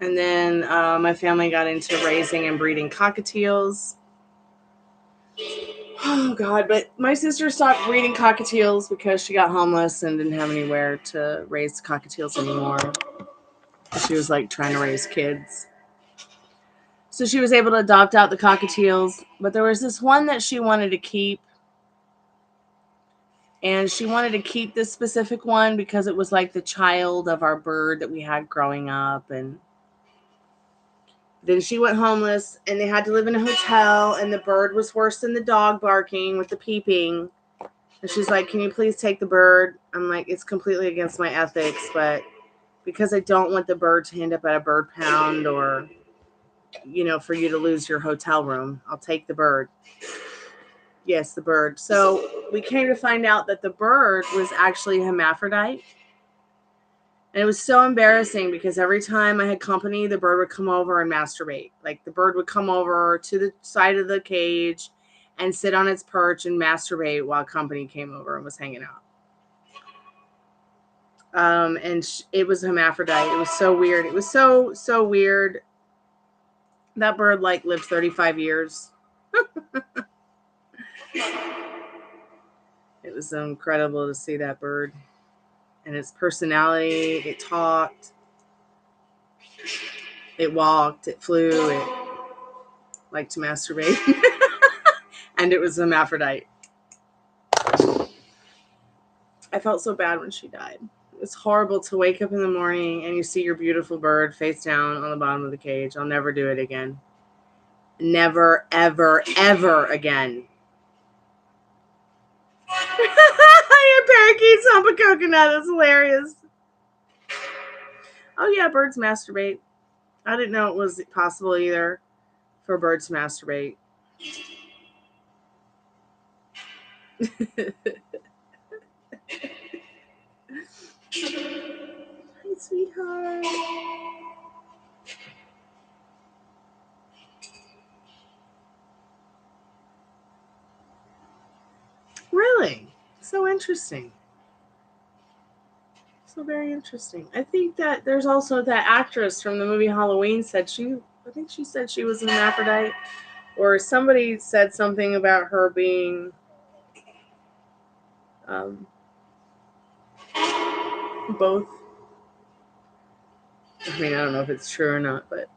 and then my family got into raising and breeding cockatiels. Oh, God. But my sister stopped breeding cockatiels because she got homeless and didn't have anywhere to raise cockatiels anymore. She was like trying to raise kids. So she was able to adopt out the cockatiels. But there was this one that she wanted to keep. And she wanted to keep this specific one because it was like the child of our bird that we had growing up. And then she went homeless and they had to live in a hotel, and the bird was worse than the dog barking with the peeping. And she's like, can you please take the bird? I'm like, it's completely against my ethics, but because I don't want the bird to end up at a bird pound or, for you to lose your hotel room, I'll take the bird. Yes, the bird. So we came to find out that the bird was actually a hermaphrodite. And it was so embarrassing because every time I had company, the bird would come over and masturbate. Like the bird would come over to the side of the cage and sit on its perch and masturbate while company came over and was hanging out. It was hermaphrodite. It was so weird. It was so weird. That bird like lived 35 years. It was incredible to see that bird and its personality. It talked, it walked, it flew, it liked to masturbate, and it was hermaphrodite. I felt so bad when she died. It was horrible to wake up in the morning and you see your beautiful bird face down on the bottom of the cage. I'll never do it again. Never, ever, ever again. Your parakeets hump a coconut. That's hilarious. Oh yeah, birds masturbate. I didn't know it was possible either for birds to masturbate. Hi, sweetheart. Really? So interesting. So very interesting. I think that there's also that actress from the movie Halloween said I think she said she was an hermaphrodite, or somebody said something about her being both. I mean, I don't know if it's true or not, but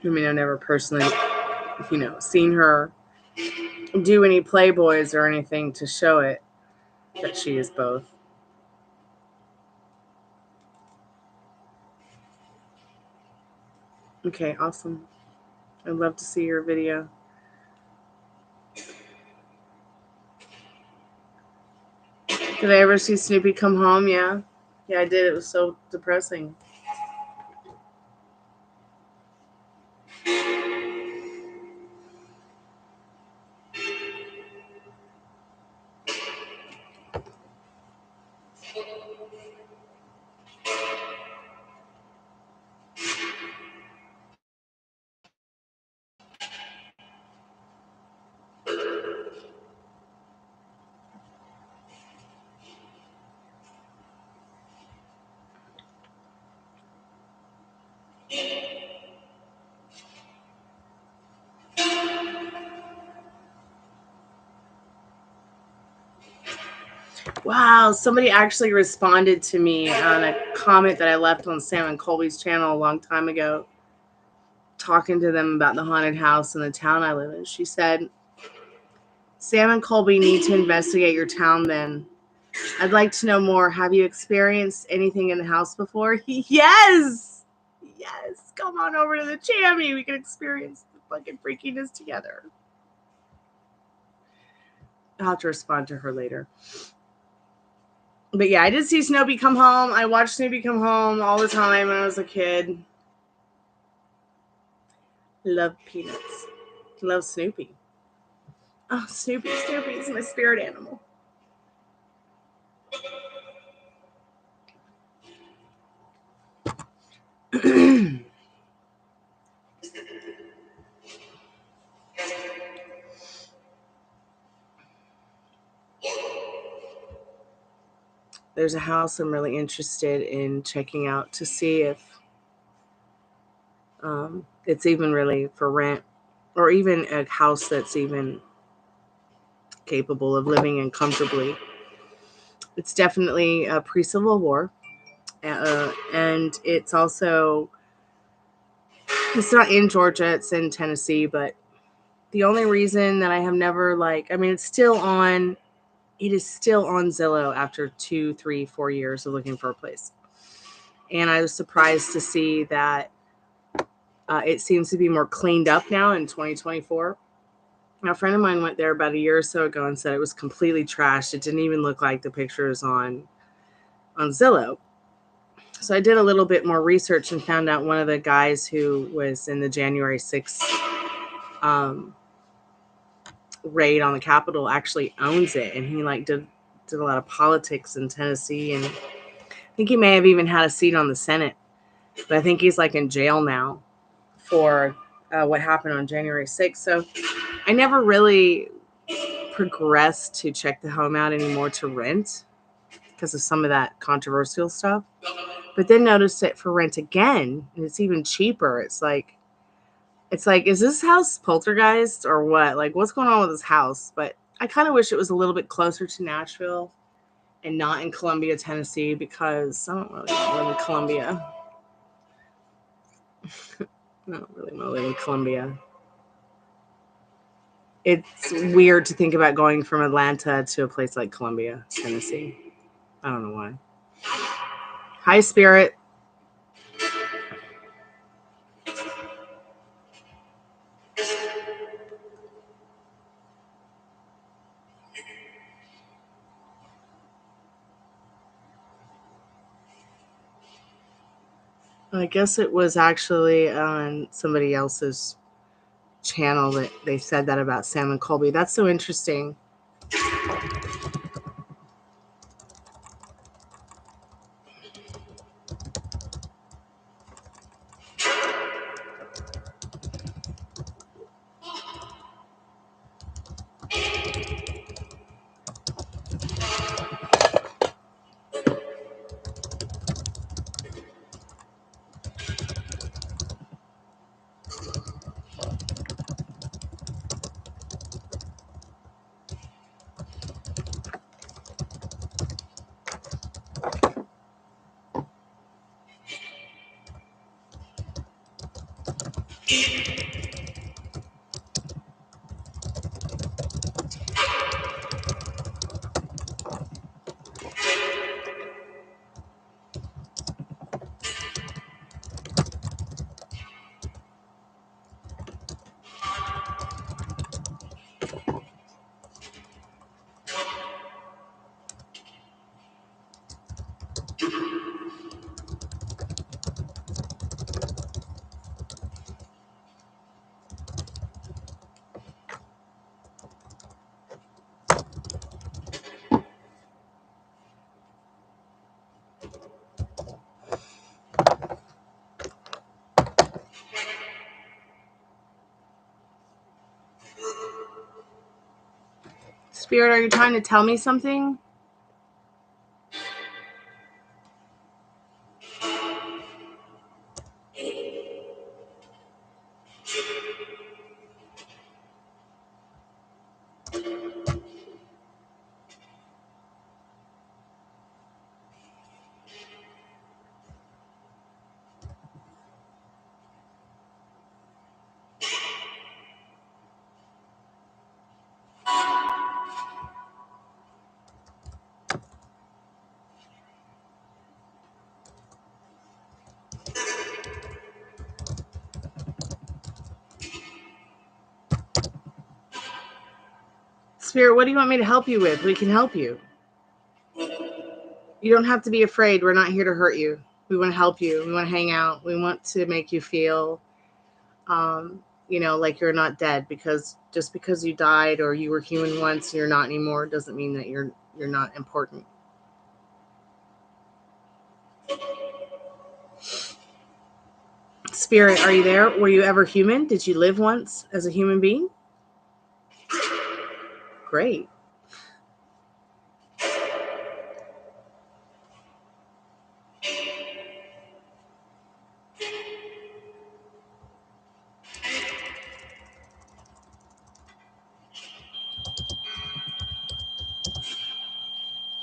I mean, I've never personally, seen her do any Playboys or anything to show it that she is both. Okay, awesome. I'd love to see your video. Did I ever see Snoopy Come Home? Yeah. Yeah, I did. It was so depressing. Wow, somebody actually responded to me on a comment that I left on Sam and Colby's channel a long time ago, talking to them about the haunted house in the town I live in. She said, Sam and Colby need to investigate your town then. I'd like to know more. Have you experienced anything in the house before? Yes! Yes! Come on over to the Chammy. We can experience the fucking freakiness together. I'll have to respond to her later. But yeah, I did see Snoopy Come Home. I watched Snoopy Come Home all the time when I was a kid. Love Peanuts. Love Snoopy. Oh, Snoopy is my spirit animal. There's a house I'm really interested in checking out to see if it's even really for rent, or even a house that's even capable of living in comfortably. It's definitely a pre-Civil War, and it's not in Georgia, it's in Tennessee, but the only reason that I have never it is still on Zillow after 2, 3, 4 years of looking for a place. And I was surprised to see that it seems to be more cleaned up now in 2024. Now, a friend of mine went there about a year or so ago and said it was completely trashed. It didn't even look like the pictures on Zillow. So I did a little bit more research and found out one of the guys who was in the January 6th raid on the Capitol actually owns it, and he like did a lot of politics in Tennessee, and I think he may have even had a seat on the Senate, but I think he's like in jail now for what happened on January 6th. So I never really progressed to check the home out anymore to rent because of some of that controversial stuff, but then noticed it for rent again, and it's even cheaper. It's like, is this house poltergeist or what? Like, what's going on with this house? But I kind of wish it was a little bit closer to Nashville and not in Columbia, Tennessee, because I don't really want to live in Columbia. I don't really want to live in Columbia. It's weird to think about going from Atlanta to a place like Columbia, Tennessee. I don't know why. Hi, Spirit. I guess it was actually on somebody else's channel that they said that about Sam and Colby. That's so interesting. Spirit, are you trying to tell me something? Spirit, what do you want me to help you with? We can help you. You don't have to be afraid. We're not here to hurt you. We want to help you. We want to hang out. We want to make you feel, like you're not dead, because just because you died or you were human once and you're not anymore doesn't mean that you're not important. Spirit, are you there? Were you ever human? Did you live once as a human being? Great.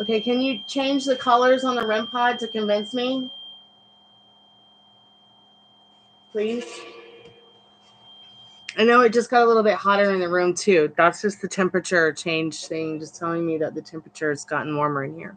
Okay, can you change the colors on the REM pod to convince me? Please? I know it just got a little bit hotter in the room too. That's just the temperature change thing, just telling me that the temperature has gotten warmer in here.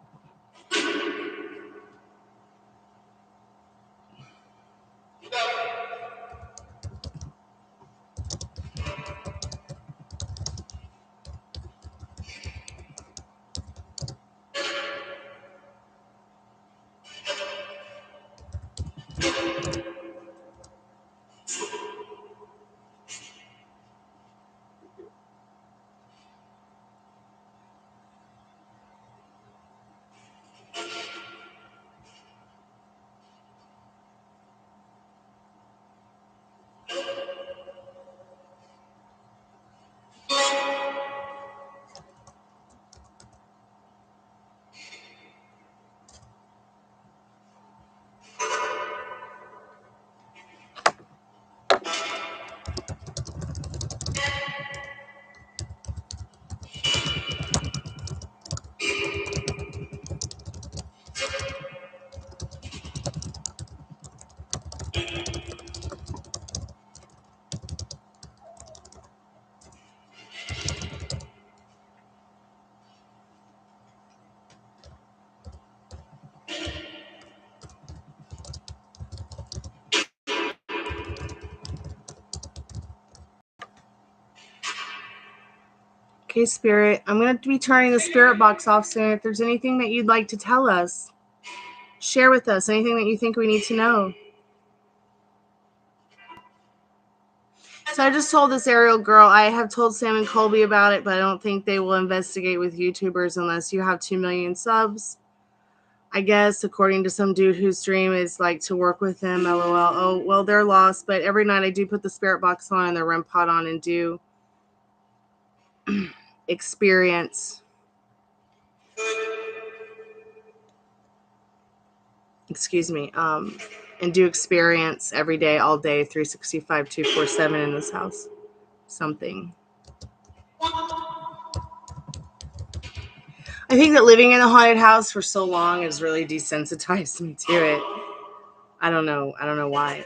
Okay, Spirit. I'm going to be turning the Spirit box off soon. If there's anything that you'd like to tell us, share with us. Anything that you think we need to know. So I just told this Ariel girl, I have told Sam and Colby about it, but I don't think they will investigate with YouTubers unless you have 2 million subs. I guess, according to some dude whose dream is like to work with them, LOL. Oh, well, they're lost, but every night I do put the Spirit box on and the REM pod on and do experience. Excuse me. And do experience every day, all day, 365, 247 in this house. Something. I think that living in a haunted house for so long has really desensitized me to it. I don't know why.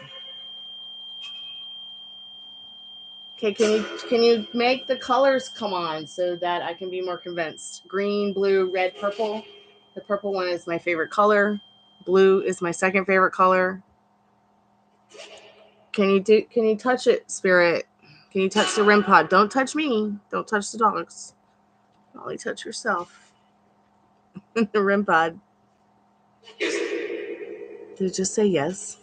Okay, can you make the colors come on so that I can be more convinced? Green, blue, red, purple. The purple one is my favorite color. Blue is my second favorite color. Can you touch it, Spirit? Can you touch the REM pod? Don't touch me. Don't touch the dogs. Only touch yourself. The REM pod. Did it just say yes?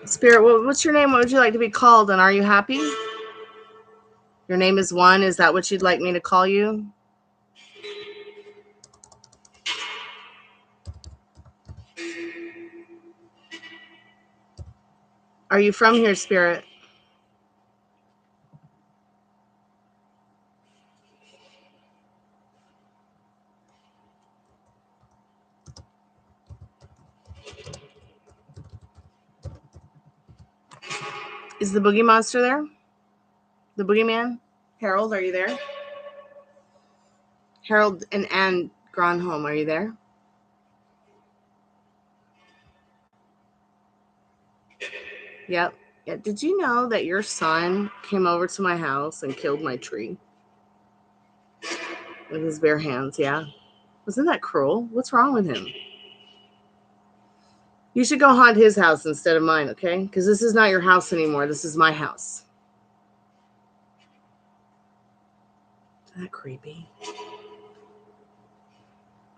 Spirit, what's your name? What would you like to be called? And are you happy? Your name is One. Is that what you'd like me to call you? Are you from here, Spirit? Is the Boogie Monster there? The Boogeyman? Harold, are you there? Harold and Anne Gronholm, are you there? Yep. Yeah. Did you know that your son came over to my house and killed my tree? With his bare hands, yeah. Wasn't that cruel? What's wrong with him? You should go haunt his house instead of mine, okay? Because this is not your house anymore. This is my house. Isn't that creepy?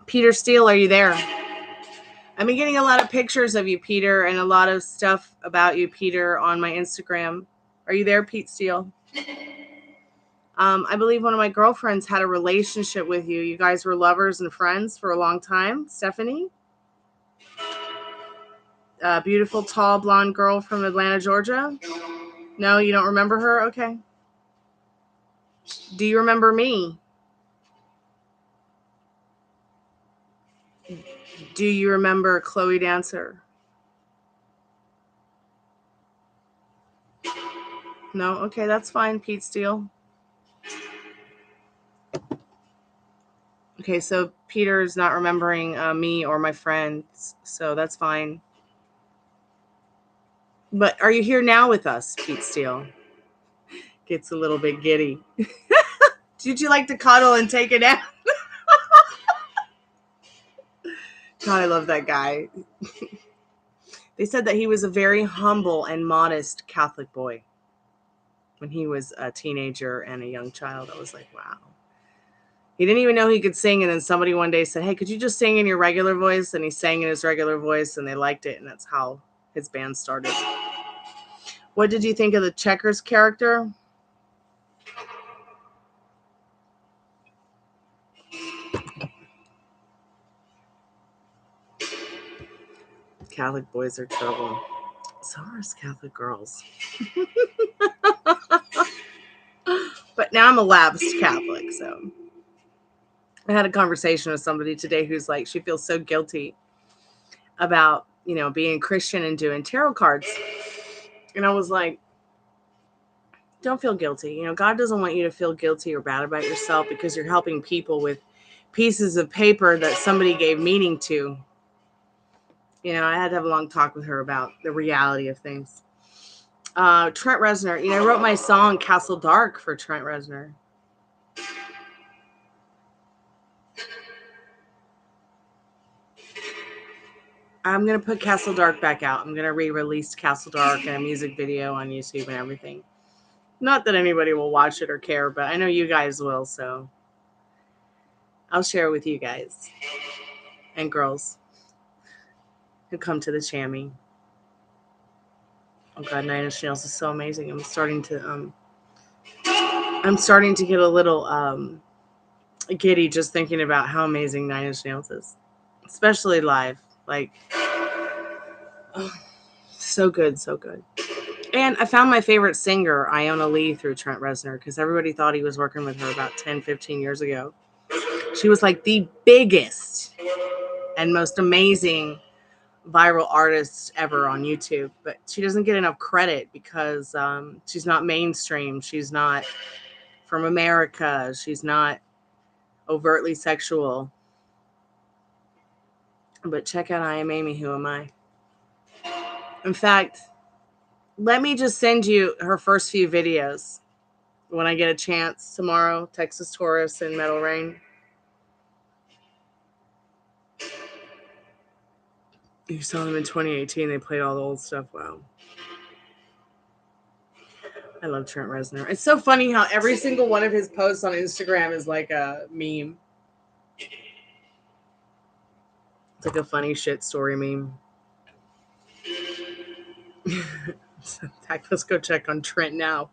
Peter Steele, are you there? I've been getting a lot of pictures of you, Peter, and a lot of stuff about you, Peter, on my Instagram. Are you there, Pete Steele? I believe one of my girlfriends had a relationship with you. You guys were lovers and friends for a long time. Stephanie? Beautiful, tall, blonde girl from Atlanta, Georgia? No, you don't remember her? Okay. Do you remember me? Do you remember Chloe Dancer? No? Okay, that's fine, Pete Steele. Okay, so Peter's not remembering me or my friends, so that's fine. But are you here now with us, Pete Steele? Gets a little bit giddy. Did you like to cuddle and take it out? God, I love that guy. They said that he was a very humble and modest Catholic boy when he was a teenager and a young child. I was like, wow. He didn't even know he could sing, and then somebody one day said, hey, could you just sing in your regular voice? And he sang in his regular voice, and they liked it, and that's how his band started. What did you think of the Checkers character? Catholic boys are trouble. So are us Catholic girls. But now I'm a lapsed Catholic, so I had a conversation with somebody today who's like, she feels so guilty about you know, being Christian and doing tarot cards. And I was like, don't feel guilty. You know, God doesn't want you to feel guilty or bad about yourself because you're helping people with pieces of paper that somebody gave meaning to. You know, I had to have a long talk with her about the reality of things. Trent Reznor. You know, I wrote my song Castle Dark for Trent Reznor. I'm going to put Castle Dark back out. I'm going to re-release Castle Dark and a music video on YouTube and everything. Not that anybody will watch it or care, but I know you guys will, so I'll share it with you guys and girls who come to the Chammy. Oh God, 9 Inch Nails is so amazing. I'm starting to get a little giddy just thinking about how amazing 9 Inch Nails is, especially live. Like, oh, so good, so good. And I found my favorite singer, Iona Lee, through Trent Reznor because everybody thought he was working with her about 10, 15 years ago. She was like the biggest and most amazing viral artist ever on YouTube, but she doesn't get enough credit because she's not mainstream. She's not from America. She's not overtly sexual. But check out I Am Amy, Who Am I? In fact, let me just send you her first few videos when I get a chance tomorrow. Texas Taurus and Metal Rain. You saw them in 2018. They played all the old stuff. Wow. I love Trent Reznor. It's so funny how every single one of his posts on Instagram is like a meme. It's like a funny shit story meme. Let's go check on Trent now.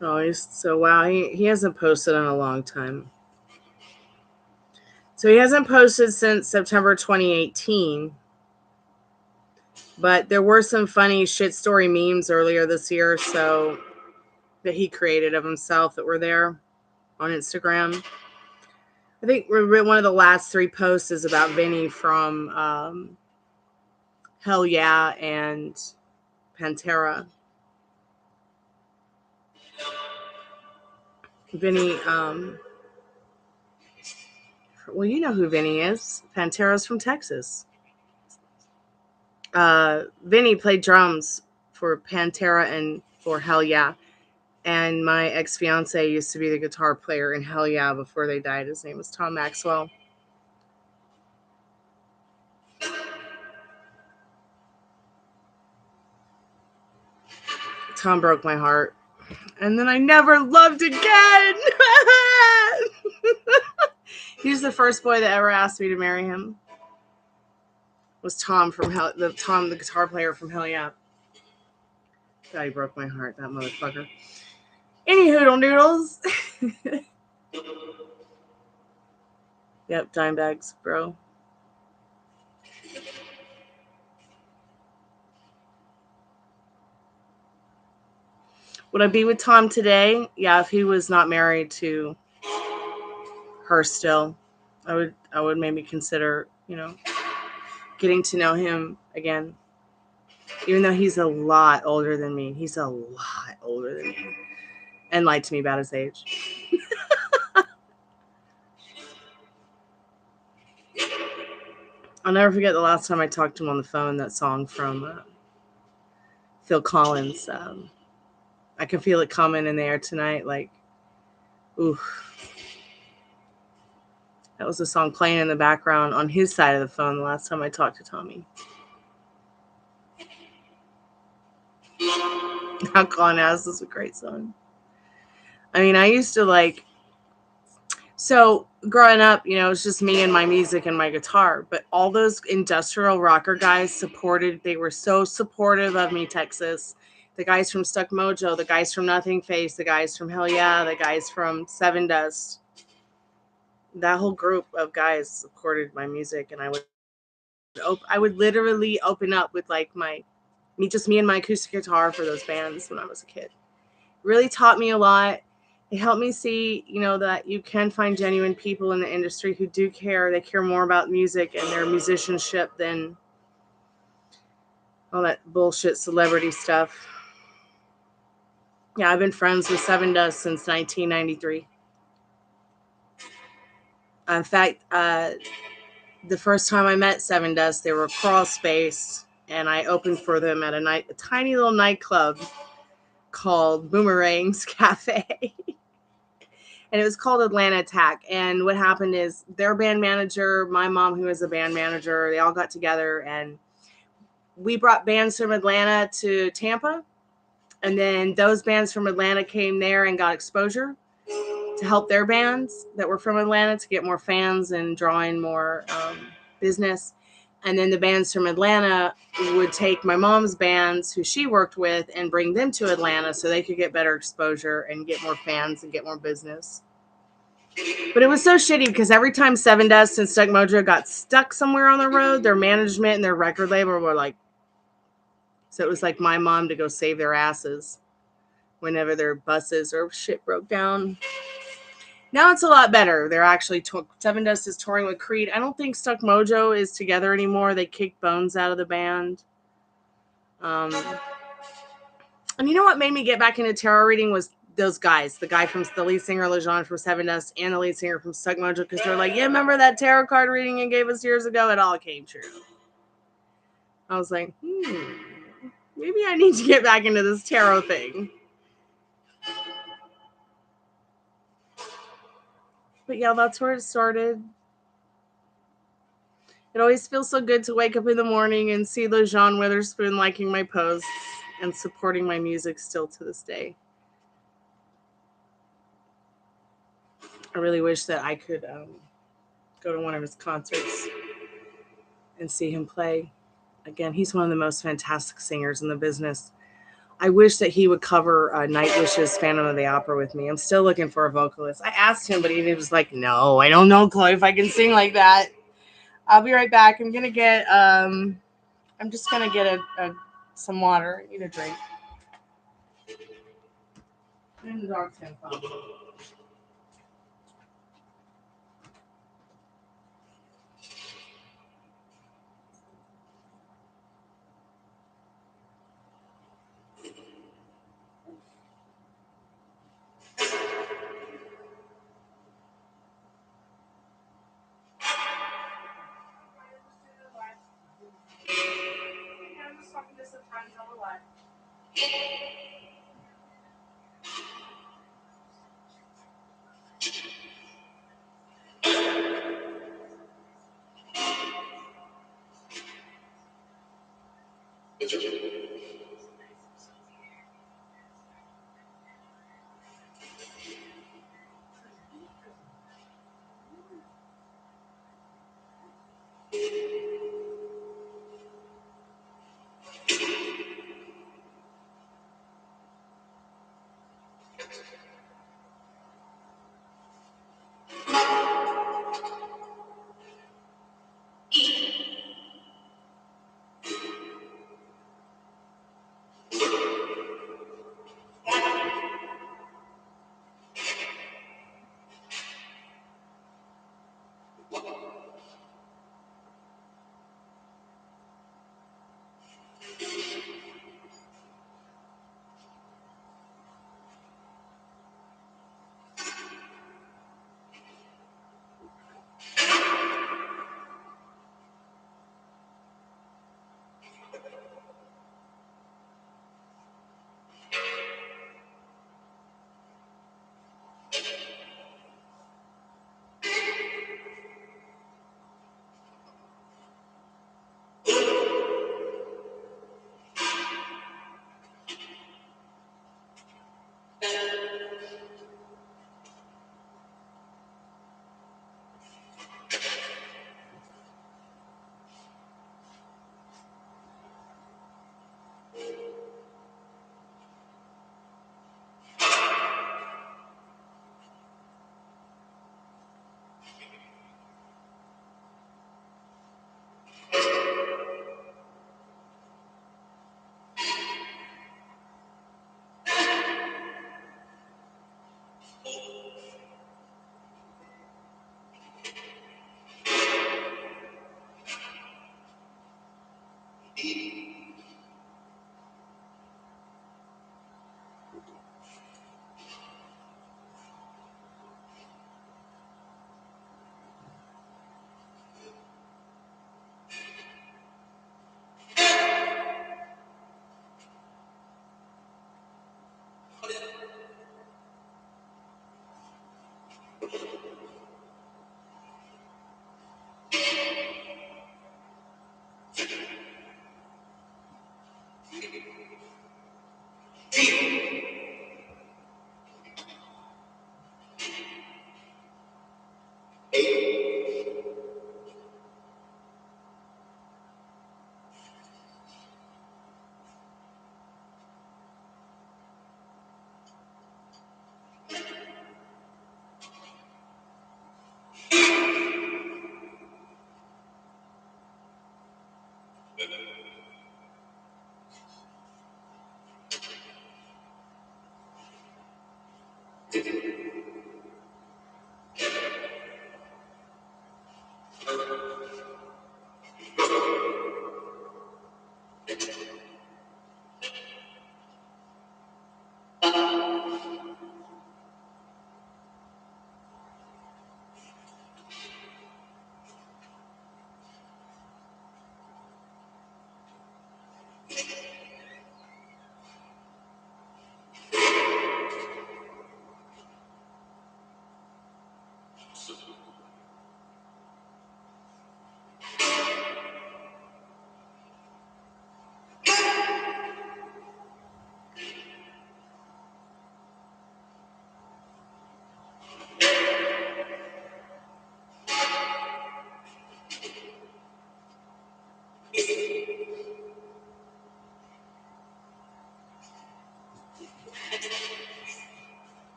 Oh, he hasn't posted in a long time. So he hasn't posted since September 2018. But there were some funny shit story memes earlier this year, so that he created of himself that were there on Instagram. I think one of the last 3 posts is about Vinny from Hell Yeah and Pantera. Vinny, well, you know who Vinny is. Pantera's from Texas. Vinny played drums for Pantera and for Hell Yeah. And my ex-fiance used to be the guitar player in Hell Yeah before they died. His name was Tom Maxwell. Tom broke my heart. And then I never loved again. He's the first boy that ever asked me to marry him. Was Tom from the guitar player from Hell Yeah. God, he broke my heart, that motherfucker. Any hoodle noodles. Yep, dime bags, bro. Would I be with Tom today? Yeah, if he was not married to her still. I would maybe consider, you know, getting to know him again. Even though he's a lot older than me. He's a lot older than me. And lied to me about his age. I'll never forget the last time I talked to him on the phone, that song from Phil Collins. I can feel it coming in the air tonight. Like, ooh. That was the song playing in the background on his side of the phone the last time I talked to Tommy. Alkaline House is a great song. I mean, I used to like... So, growing up, you know, it's just me and my music and my guitar. But all those industrial rocker guys supported, they were so supportive of me, Texas. The guys from Stuck Mojo, the guys from Nothing Face, the guys from Hell Yeah, the guys from Seven Dust. That whole group of guys supported my music, and I would literally open up with like me and my acoustic guitar for those bands when I was a kid. It really taught me a lot. It helped me see, you know, that you can find genuine people in the industry who do care. They care more about music and their musicianship than all that bullshit celebrity stuff. Yeah, I've been friends with Seven Dust since 1993. In fact, the first time I met Seven Dust, they were crawl space, and I opened for them at a tiny little nightclub called Boomerang's Cafe. And it was called Atlanta Attack. And what happened is their band manager, my mom, who is a band manager, they all got together and we brought bands from Atlanta to Tampa. And then those bands from Atlanta came there and got exposure to help their bands that were from Atlanta to get more fans and draw in more business. And then the bands from Atlanta would take my mom's bands, who she worked with, and bring them to Atlanta so they could get better exposure and get more fans and get more business. But it was so shitty because every time Seven Dust and Stuck Mojo got stuck somewhere on the road, their management and their record label were like, so it was like my mom to go save their asses whenever their buses or shit broke down. Now it's a lot better. They're actually Seven Dust is touring with Creed. I don't think Stuck Mojo is together anymore. They kicked Bones out of the band. And you know what made me get back into tarot reading was those guys. The lead singer Lejeune from Seven Dust and the lead singer from Stuck Mojo, because they're like, yeah, remember that tarot card reading you gave us years ago? It all came true. I was like, maybe I need to get back into this tarot thing. But yeah, that's where it started. It always feels so good to wake up in the morning and see Lejeune Witherspoon liking my posts and supporting my music still to this day. I really wish that I could go to one of his concerts and see him play. Again, he's one of the most fantastic singers in the business. I wish that he would cover Nightwish's Phantom of the Opera with me. I'm still looking for a vocalist. I asked him, but he was like, no, I don't know, Chloe, if I can sing like that. I'll be right back. I'm just going to get some water. I need a drink. And the dog's going to come. I'm just talking to some friends on the line.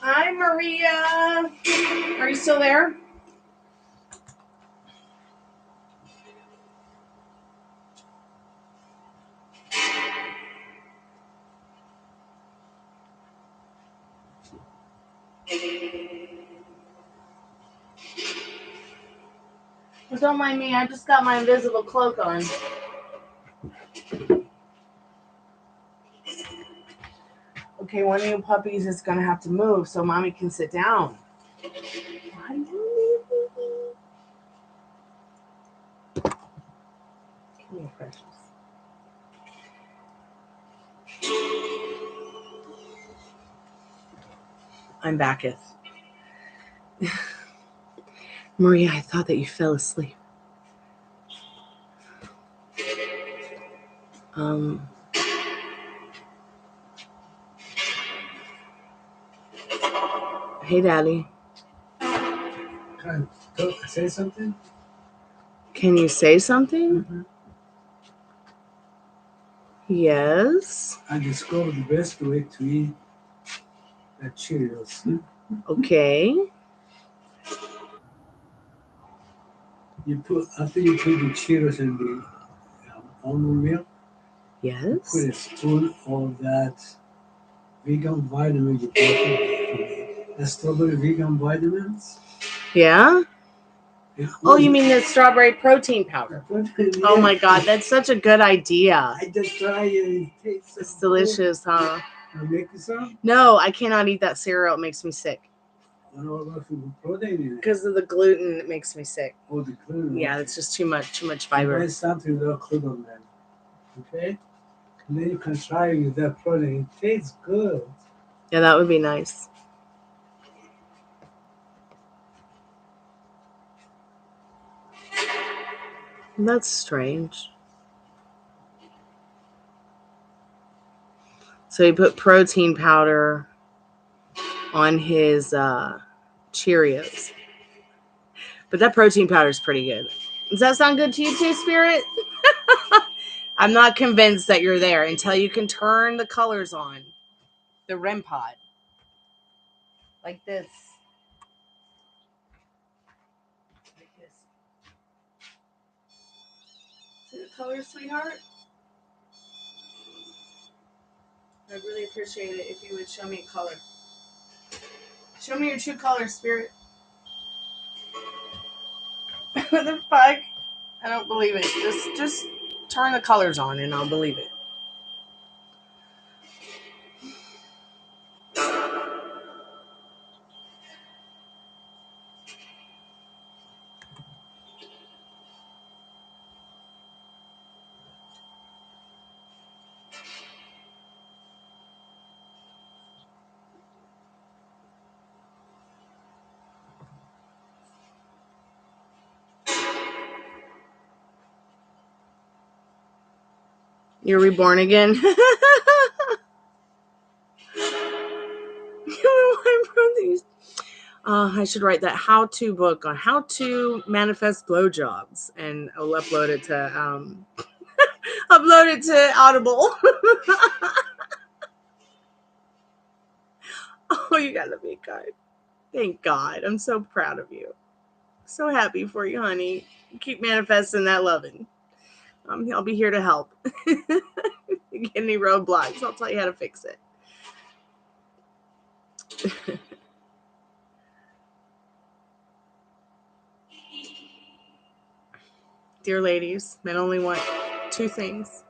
Hi, Maria. Are you still there? Well, don't mind me. I just got my invisible cloak on. Okay, one of you puppies is going to have to move so mommy can sit down. Why are you leaving? Come here, precious. I'm backeth. Maria, I thought that you fell asleep. Hey, Daddy. Can I say something? Can you say something? Mm-hmm. Yes. I discovered the best way to eat Cheerios. Okay. After you put the Cheerios in the almond milk, Yes. you put a spoon of that vegan vitamin you bought, the strawberry vegan vitamins. Yeah? Oh, you mean the strawberry protein powder? Oh my God, that's such a good idea. I just tried it. It tastes so It's delicious, good. huh? Can I make you some? No, I cannot eat that cereal. It makes me sick. I don't know about protein in it. Because of the gluten, it makes me sick. Oh, the gluten. Yeah, okay. it's just too much fiber. Buy something without gluten, man. Okay? And then you can try with that protein. It tastes good. Yeah, that would be nice. That's strange. So he put protein powder on his Cheerios. But that protein powder is pretty good. Does that sound good to you too, Spirit? I'm not convinced that you're there until you can turn the colors on. The REM pod. Like this. Like this. See the colors, sweetheart? I'd really appreciate it if you would show me a color. Show me your true colors, Spirit. What the fuck? I don't believe it. Just turn the colors on and I'll believe it. You're reborn again. I should write that how-to book on how to manifest blowjobs, and I'll upload it to Audible. Oh, you got a big card. Thank God. I'm so proud of you. So happy for you, honey. Keep manifesting that loving. I'll be here to help. Get any roadblocks, I'll tell you how to fix it. Dear ladies, men only want two things: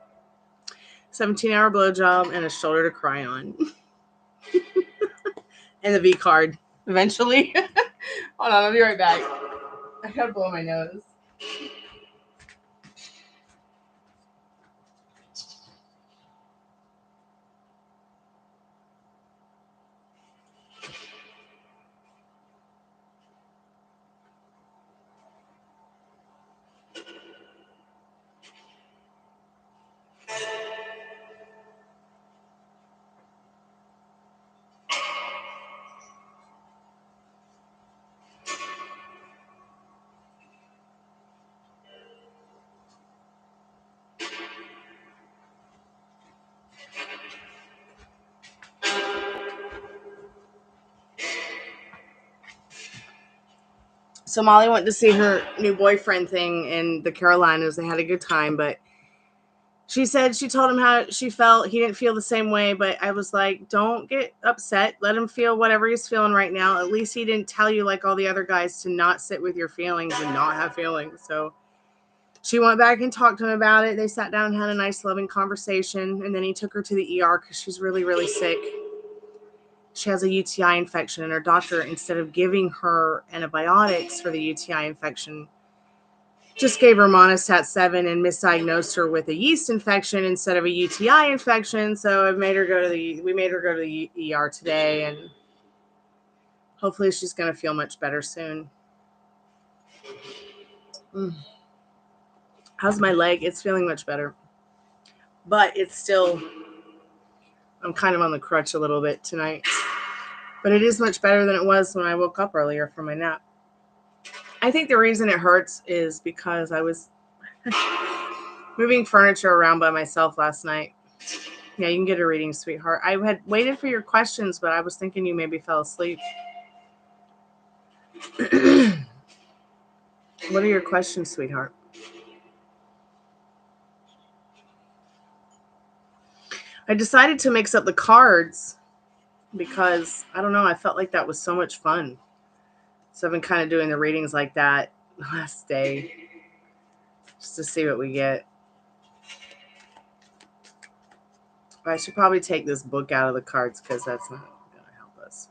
17-hour blowjob and a shoulder to cry on. And the V card, eventually. Hold on, I'll be right back. I gotta blow my nose. So Molly went to see her new boyfriend thing in the Carolinas. They had a good time, but she said she told him how she felt. He didn't feel the same way, but I was like, don't get upset. Let him feel whatever he's feeling right now. At least he didn't tell you, like all the other guys, to not sit with your feelings and not have feelings. So she went back and talked to him about it. They sat down and had a nice, loving conversation, and then he took her to the ER because she's really, really sick. She has a UTI infection, and her doctor, instead of giving her antibiotics for the UTI infection, just gave her Monistat 7 and misdiagnosed her with a yeast infection instead of a UTI infection. So we made her go to the ER today, and hopefully she's going to feel much better soon. How's my leg? It's feeling much better, but it's still, I'm kind of on the crutch a little bit tonight, but it is much better than it was when I woke up earlier from my nap. I think the reason it hurts is because I was moving furniture around by myself last night. Yeah, you can get a reading, sweetheart. I had waited for your questions, but I was thinking you maybe fell asleep. What are your questions, sweetheart? I decided to mix up the cards because, I don't know, I felt like that was so much fun. So I've been kind of doing the readings like that last day just to see what we get. I should probably take this book out of the cards because that's not going to help us.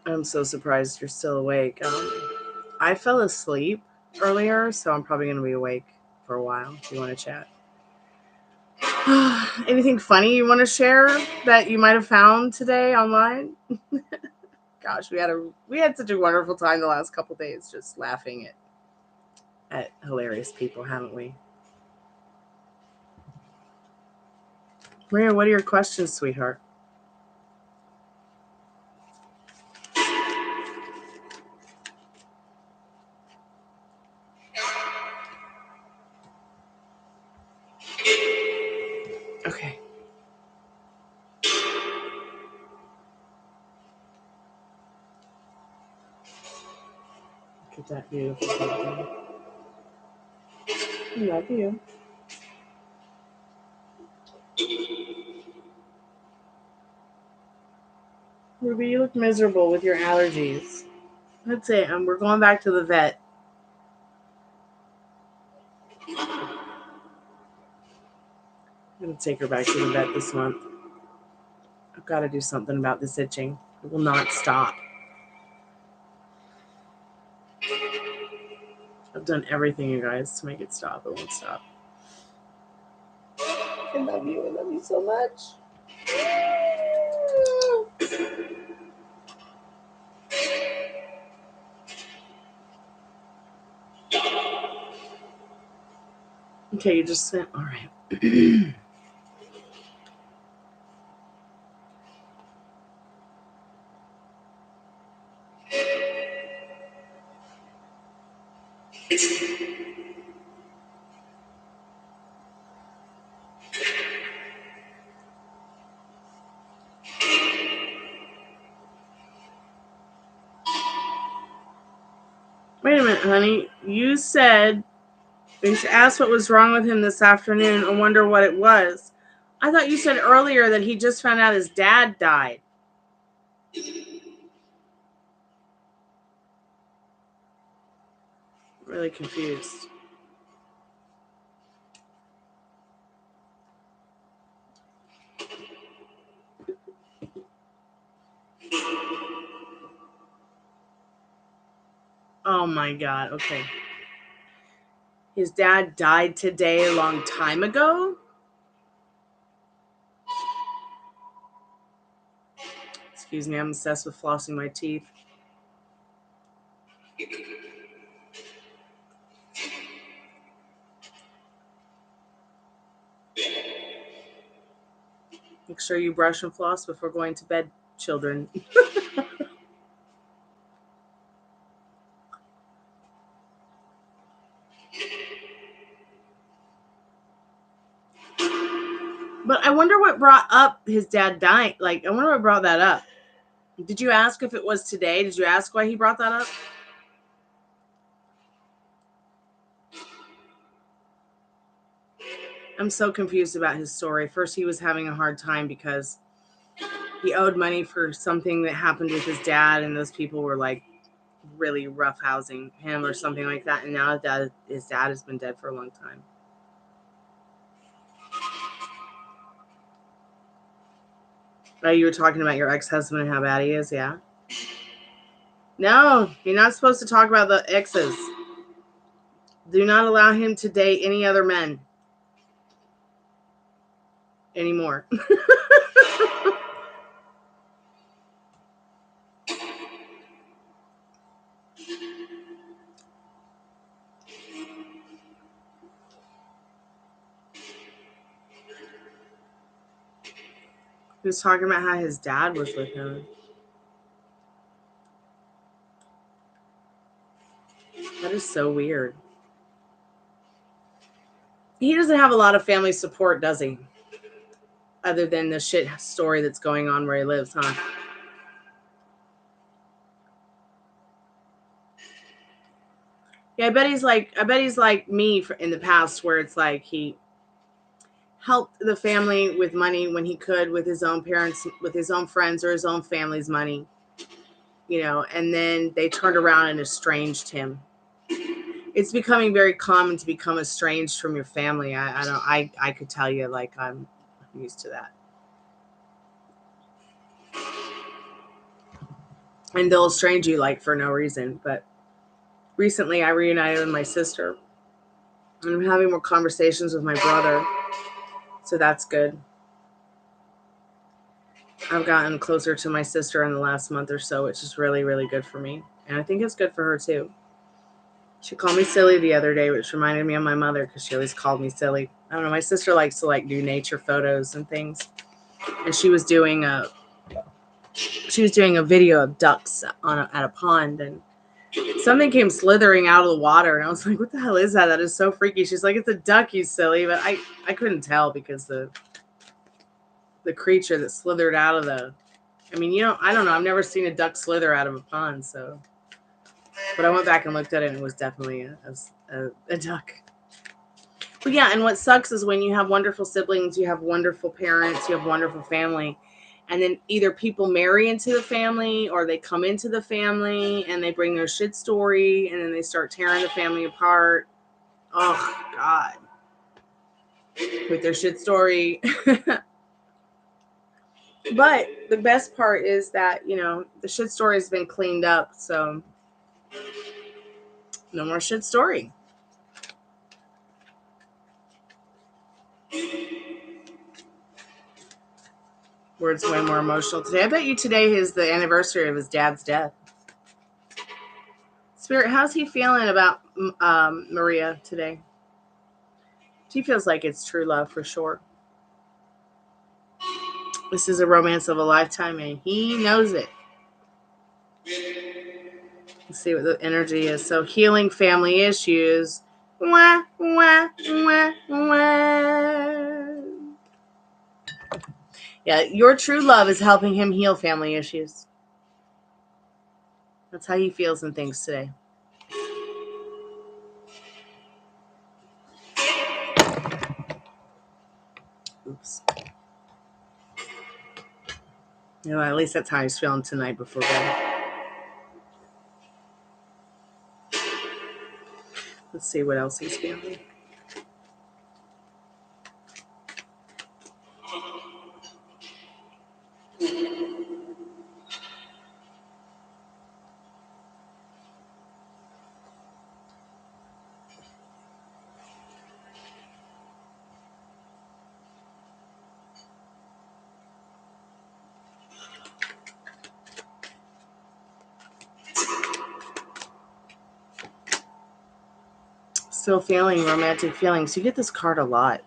I'm so surprised you're still awake. I fell asleep earlier, so I'm probably going to be awake for a while if you want to chat. Anything funny you want to share that you might have found today online? Gosh, we had such a wonderful time the last couple days just laughing at hilarious people, haven't we? Maria, what are your questions, sweetheart? Okay. Look at that beautiful thing. I love you. Ruby, you look miserable with your allergies. That's it. We're going back to the vet. I'm going to take her back to the vet this month. I've got to do something about this itching. It will not stop. I've done everything, you guys, to make it stop. It won't stop. I love you. I love you so much. Okay, you just sent. All right. Wait a minute, honey. You said you asked what was wrong with him this afternoon and wonder what it was. I thought you said earlier that he just found out his dad died. Really confused. Oh my God. Okay. His dad died today a long time ago? Excuse me, I'm obsessed with flossing my teeth. Make sure you brush and floss before going to bed, children. But I wonder what brought up his dad dying. Like, I wonder what brought that up. Did you ask if it was today? Did you ask why he brought that up? I'm so confused about his story. First, he was having a hard time because he owed money for something that happened with his dad, and those people were like really roughhousing him or something like that. And now his dad has been dead for a long time. Oh, you were talking about your ex-husband and how bad he is, yeah? No, you're not supposed to talk about the exes. Do not allow him to date any other men anymore. He was talking about how his dad was with him. That is so weird. He doesn't have a lot of family support, does he? Other than the shit story that's going on where he lives, huh? Yeah, I bet he's like me in the past, where it's like he helped the family with money when he could, with his own parents, with his own friends, or his own family's money, you know, and then they turned around and estranged him. It's becoming very common to become estranged from your family. I could tell you, like, I'm used to that. And they'll estrange you like for no reason. But recently I reunited with my sister, and I'm having more conversations with my brother. So that's good. I've gotten closer to my sister in the last month or so, which is really, really good for me. And I think it's good for her too. She called me silly the other day, which reminded me of my mother, because she always called me silly. I don't know. My sister likes to do nature photos and things. And she was doing a video of ducks at a pond, and something came slithering out of the water, and I was like, what the hell is that? That is so freaky. She's like, it's a duck, you silly. But I couldn't tell, because the creature that slithered out of I don't know. I've never seen a duck slither out of a pond, so. But I went back and looked at it, and it was definitely a duck. But yeah, and what sucks is when you have wonderful siblings, you have wonderful parents, you have wonderful family, And then either people marry into the family or they come into the family and they bring their shit story and then they start tearing the family apart. Oh, God. With their shit story. But the best part is that, the shit story has been cleaned up. So no more shit story. Word's way more emotional today. I bet you today is the anniversary of his dad's death. Spirit, how's he feeling about Maria today? She feels like it's true love for sure. This is a romance of a lifetime, and he knows it. Let's see what the energy is. So, healing family issues. Wah, wah, wah, wah. Yeah, your true love is helping him heal family issues. That's how he feels and thinks today. Oops. At least that's how he's feeling tonight before bed. Let's see what else he's feeling. Still feeling romantic feelings. You get this card a lot.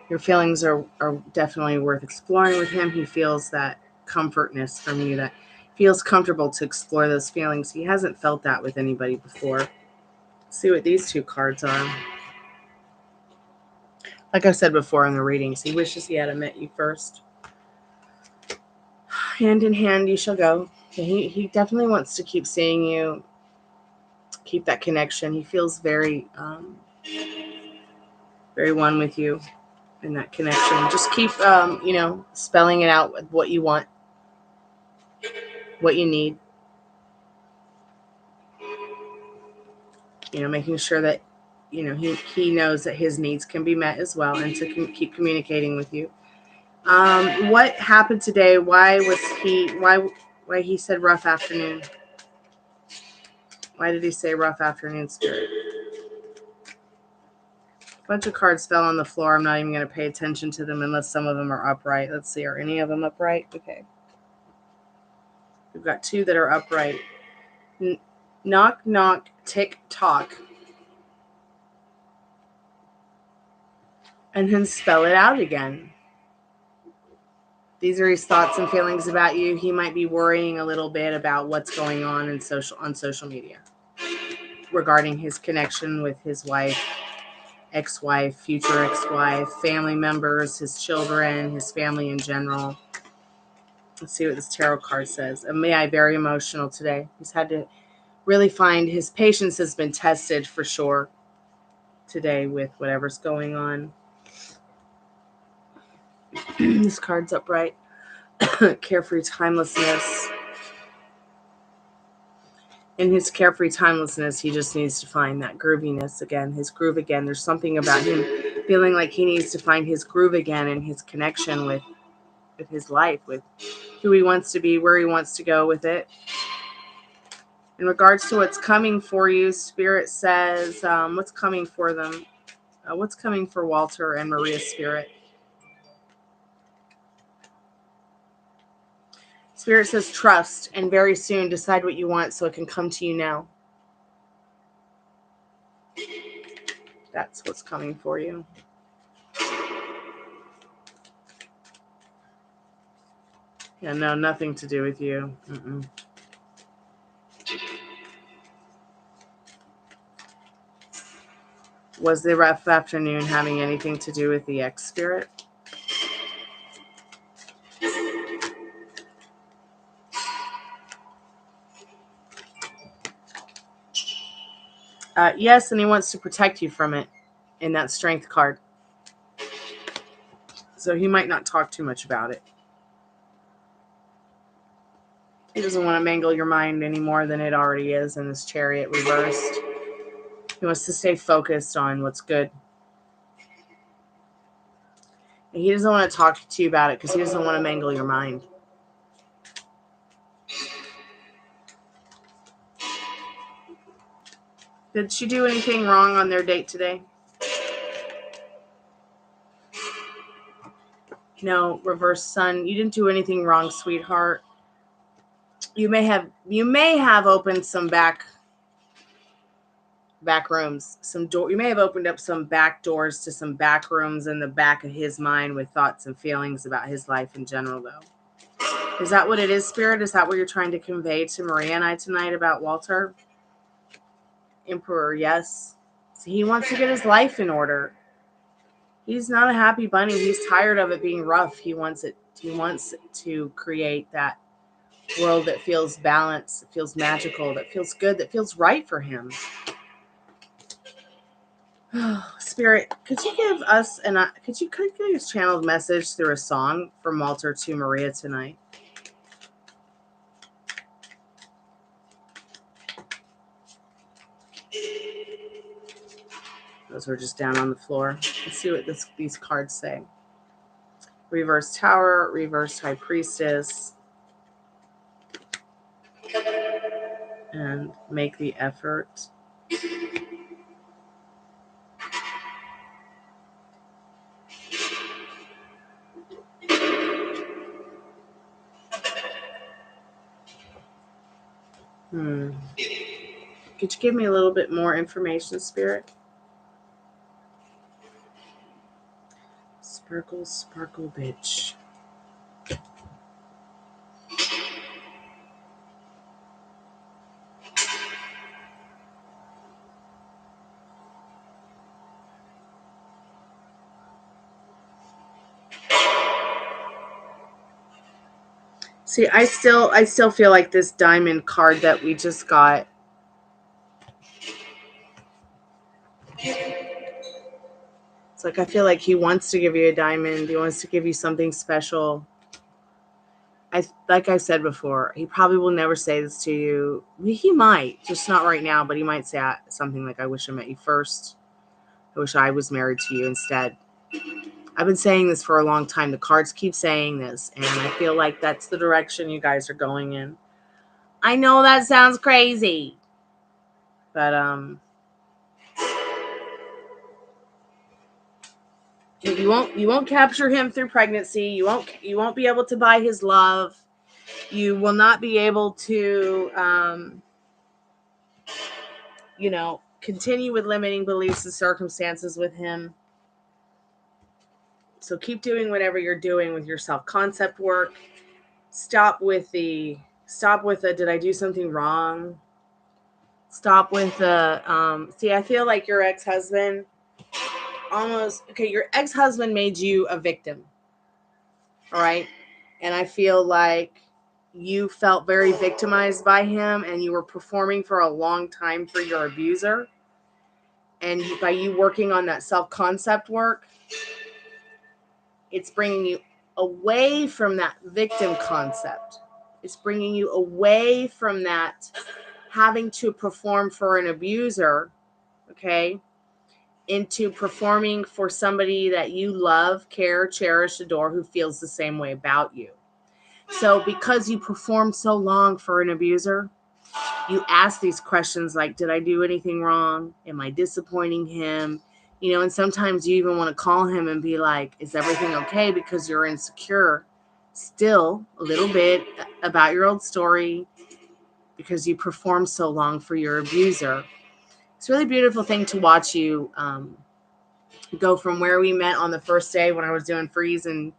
Your feelings are definitely worth exploring with him. He feels that comfortness from you, that feels comfortable to explore those feelings. He hasn't felt that with anybody before. Let's see what these two cards are. Like I said before in the readings, he wishes he had met you first. Hand in hand you shall go. He definitely wants to keep seeing you, keep that connection. He feels very, very one with you in that connection. Just keep, spelling it out with what you want, what you need. Making sure that, he knows that his needs can be met as well, and to keep communicating with you. What happened today? Why he said rough afternoon? Why did he say rough afternoon, Spirit? A bunch of cards fell on the floor. I'm not even going to pay attention to them unless some of them are upright. Let's see. Are any of them upright? Okay. We've got two that are upright. Knock, knock, tick, tock. And then spell it out again. These are his thoughts and feelings about you. He might be worrying a little bit about what's going on on social media regarding his connection with his wife, ex-wife, future ex-wife, family members, his children, his family in general. Let's see what this tarot card says. Very emotional today. He's had to really find his patience has been tested for sure today with whatever's going on. This card's upright. Carefree timelessness. In his carefree timelessness, he just needs to find that grooviness again, his groove again. There's something about him feeling like he needs to find his groove again and his connection with his life, with who he wants to be, where he wants to go with it. In regards to what's coming for you, Spirit says, what's coming for them? What's coming for Walter and Maria's Spirit? Spirit says trust, and very soon decide what you want so it can come to you now. That's what's coming for you. Yeah, no, nothing to do with you. Mm-mm. Was the rough afternoon having anything to do with the ex-spirit? Yes, and he wants to protect you from it in that strength card. So he might not talk too much about it. He doesn't want to mangle your mind any more than it already is in this Chariot reversed. He wants to stay focused on what's good. And he doesn't want to talk to you about it because he doesn't want to mangle your mind. Did she do anything wrong on their date today? No, reverse sun. You didn't do anything wrong, sweetheart. You may have opened some back rooms, you may have opened up some back doors to some back rooms in the back of his mind with thoughts and feelings about his life in general, though. Is that what it is, Spirit? Is that what you're trying to convey to Maria and I tonight about Walter? Emperor, yes. So he wants to get his life in order. He's not a happy bunny. He's tired of it being rough. He wants to create that world that feels balanced, that feels magical, that feels good, that feels right for him. Spirit, could you give us could you channel a message through a song from Walter to Maria tonight? Those were just down on the floor. Let's see what these cards say. Reverse Tower, Reverse High Priestess, and Make the Effort. Could you give me a little bit more information, Spirit? Sparkle, sparkle, bitch. See, I still feel like this diamond card that we just got. It's like I feel like he wants to give you a diamond. He wants to give you something special. Like I said before, he probably will never say this to you. He might, just not right now, but he might say something like, I wish I met you first. I wish I was married to you instead. I've been saying this for a long time. The cards keep saying this, and I feel like that's the direction you guys are going in. I know that sounds crazy, but you won't capture him through pregnancy. You won't be able to buy his love. You will not be able to continue with limiting beliefs and circumstances with him. So keep doing whatever you're doing with your self-concept work. Stop with the did I do something wrong? Stop with the see, I feel like your ex-husband your ex-husband made you a victim. All right? And I feel like you felt very victimized by him, and you were performing for a long time for your abuser. And by you working on that self-concept work, it's bringing you away from that victim concept. It's bringing you away from that having to perform for an abuser, okay, into performing for somebody that you love, care, cherish, adore, who feels the same way about you. So because you performed so long for an abuser, you ask these questions like, did I do anything wrong? Am I disappointing him? And sometimes you even want to call him and be like, is everything okay? Because you're insecure still a little bit about your old story because you performed so long for your abuser. It's a really beautiful thing to watch you go from where we met on the first day when I was doing freeze, and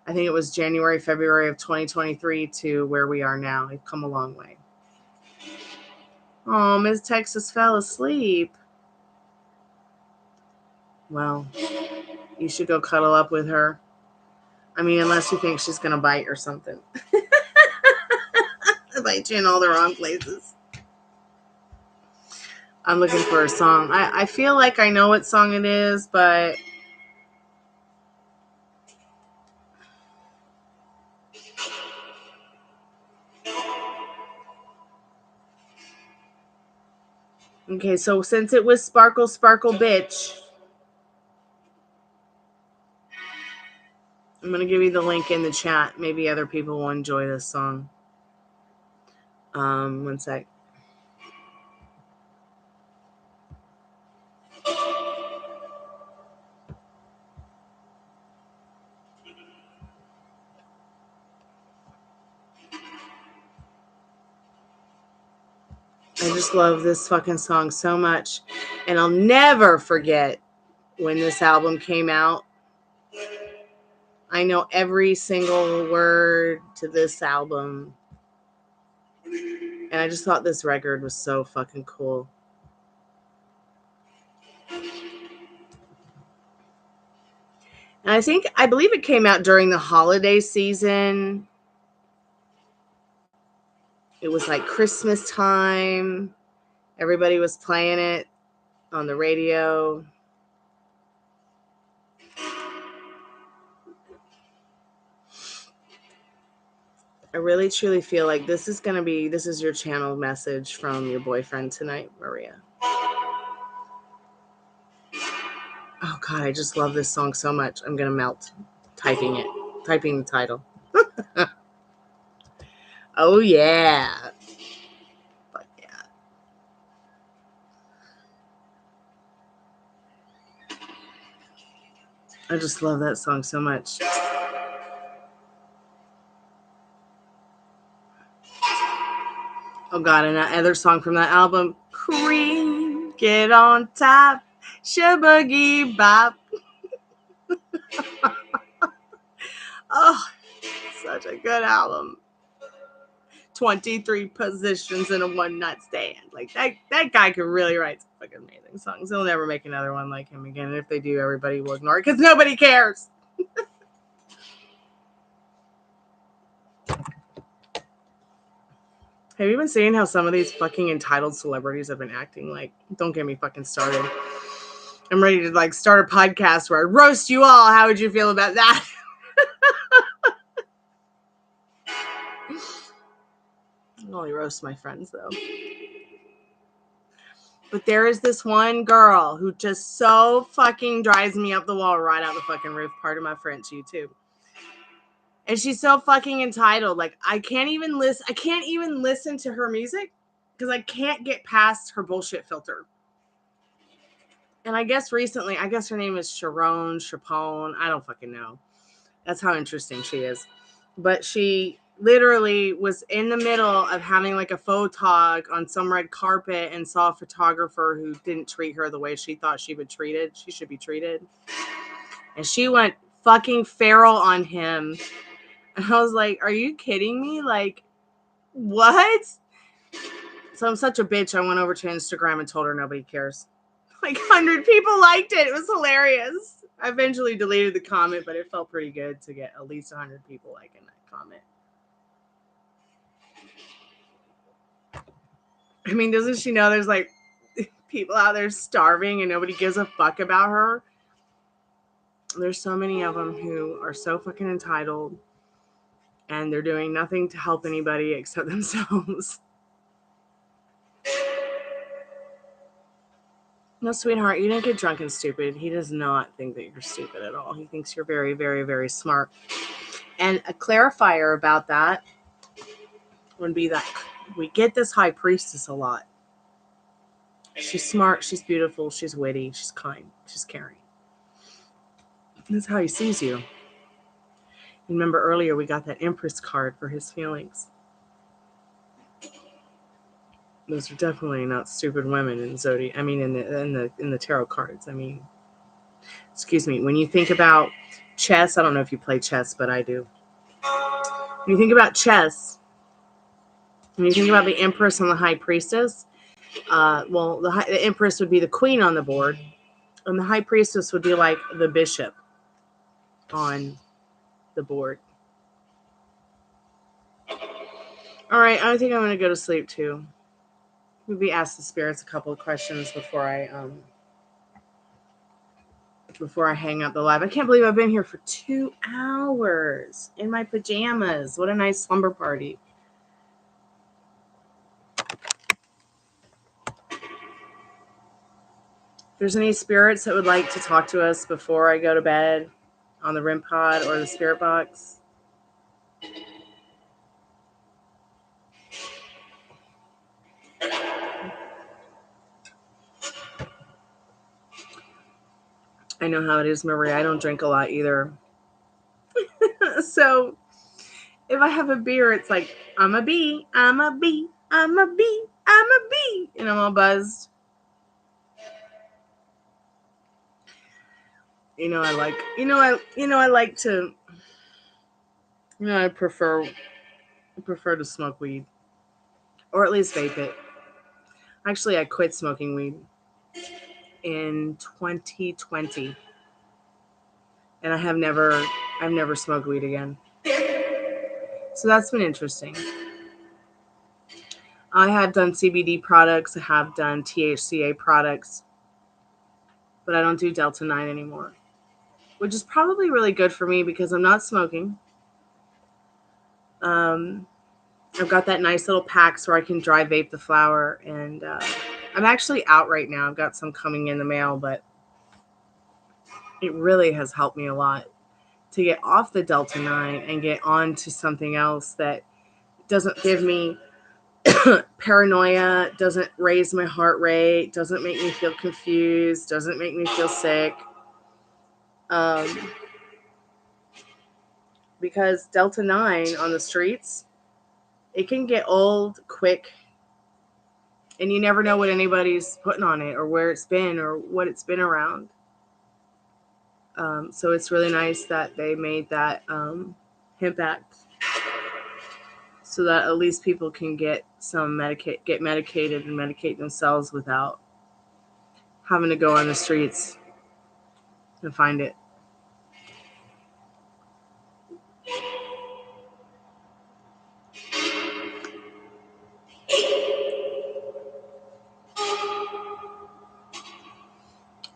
I think it was January, February of 2023, to where we are now. We've come a long way. Oh, Miss Texas fell asleep. Well, you should go cuddle up with her. I mean, unless you think she's going to bite or something. Bite you in all the wrong places. I'm looking for a song. I feel like I know what song it is, but Okay, so since it was Sparkle Sparkle Bitch, I'm going to give you the link in the chat. Maybe other people will enjoy this song. One sec. I just love this fucking song so much. And I'll never forget when this album came out. I know every single word to this album. And I just thought this record was so fucking cool. And I believe it came out during the holiday season. It was like Christmas time. Everybody was playing it on the radio. I really truly feel like this is your channel message from your boyfriend tonight, Maria. Oh God, I just love this song so much. I'm gonna melt typing the title. Oh yeah. But yeah. I just love that song so much. Oh God, and that other song from that album, Cream, Get on Top, Shaboogie Bop. Oh, such a good album. 23 positions in a one-night stand. Like that guy could really write some fucking amazing songs. They'll never make another one like him again. And if they do, everybody will ignore it because nobody cares. Have you been seeing how some of these fucking entitled celebrities have been acting? Like, don't get me fucking started. I'm ready to like start a podcast where I roast you all. How would you feel about that? I only roast my friends though. But there is this one girl who just so fucking drives me up the wall right out the fucking roof. Pardon my French, YouTube. And she's so fucking entitled. Like I can't even listen to her music because I can't get past her bullshit filter. And I guess recently, her name is Chapone. I don't fucking know. That's how interesting she is. But she literally was in the middle of having like a photog on some red carpet and saw a photographer who didn't treat her the way she thought she should be treated. And she went fucking feral on him. And I was like, are you kidding me? Like, what? So I'm such a bitch. I went over to Instagram and told her nobody cares. Like 100 people liked it. It was hilarious. I eventually deleted the comment, but it felt pretty good to get at least 100 people liking that comment. I mean, doesn't she know there's like people out there starving and nobody gives a fuck about her? There's so many of them who are so fucking entitled and they're doing nothing to help anybody except themselves. No, sweetheart, you didn't get drunk and stupid. He does not think that you're stupid at all. He thinks you're very, very, very smart. And a clarifier about that would be that we get this high priestess a lot. She's smart, she's beautiful, she's witty, she's kind, she's caring. That's how he sees you. Remember earlier we got that Empress card for his feelings. Those are definitely not stupid women in Zodiac. I mean, in the tarot cards. I mean, excuse me. When you think about chess, I don't know if you play chess, but I do. When you think about chess, when you think about the Empress and the High Priestess, the Empress would be the queen on the board, and the High Priestess would be like the bishop on the board. All right, I think I'm going to go to sleep too. Maybe ask the spirits a couple of questions before I hang up the live. I can't believe I've been here for 2 hours in my pajamas. What a nice slumber party. there's any spirits that would like to talk to us before I go to bed on the REM pod or the spirit box. I know how it is, Maria. I don't drink a lot either. So if I have a beer, it's like, I'm a bee, I'm a bee, I'm a bee, I'm a bee. And I'm all buzzed. I prefer to smoke weed. Or at least vape it. Actually, I quit smoking weed in 2020. And I've never smoked weed again. So that's been interesting. I have done CBD products. I have done THCA products. But I don't do Delta 9 anymore. Which is probably really good for me because I'm not smoking. I've got that nice little packs where I can dry vape the flower. And I'm actually out right now. I've got some coming in the mail. But it really has helped me a lot to get off the Delta 9 and get on to something else that doesn't give me paranoia, doesn't raise my heart rate, doesn't make me feel confused, doesn't make me feel sick. Because Delta 9 on the streets, it can get old quick, and you never know what anybody's putting on it or where it's been or what it's been around. So it's really nice that they made that hemp act so that at least people can get medicated and medicate themselves without having to go on the streets and find it.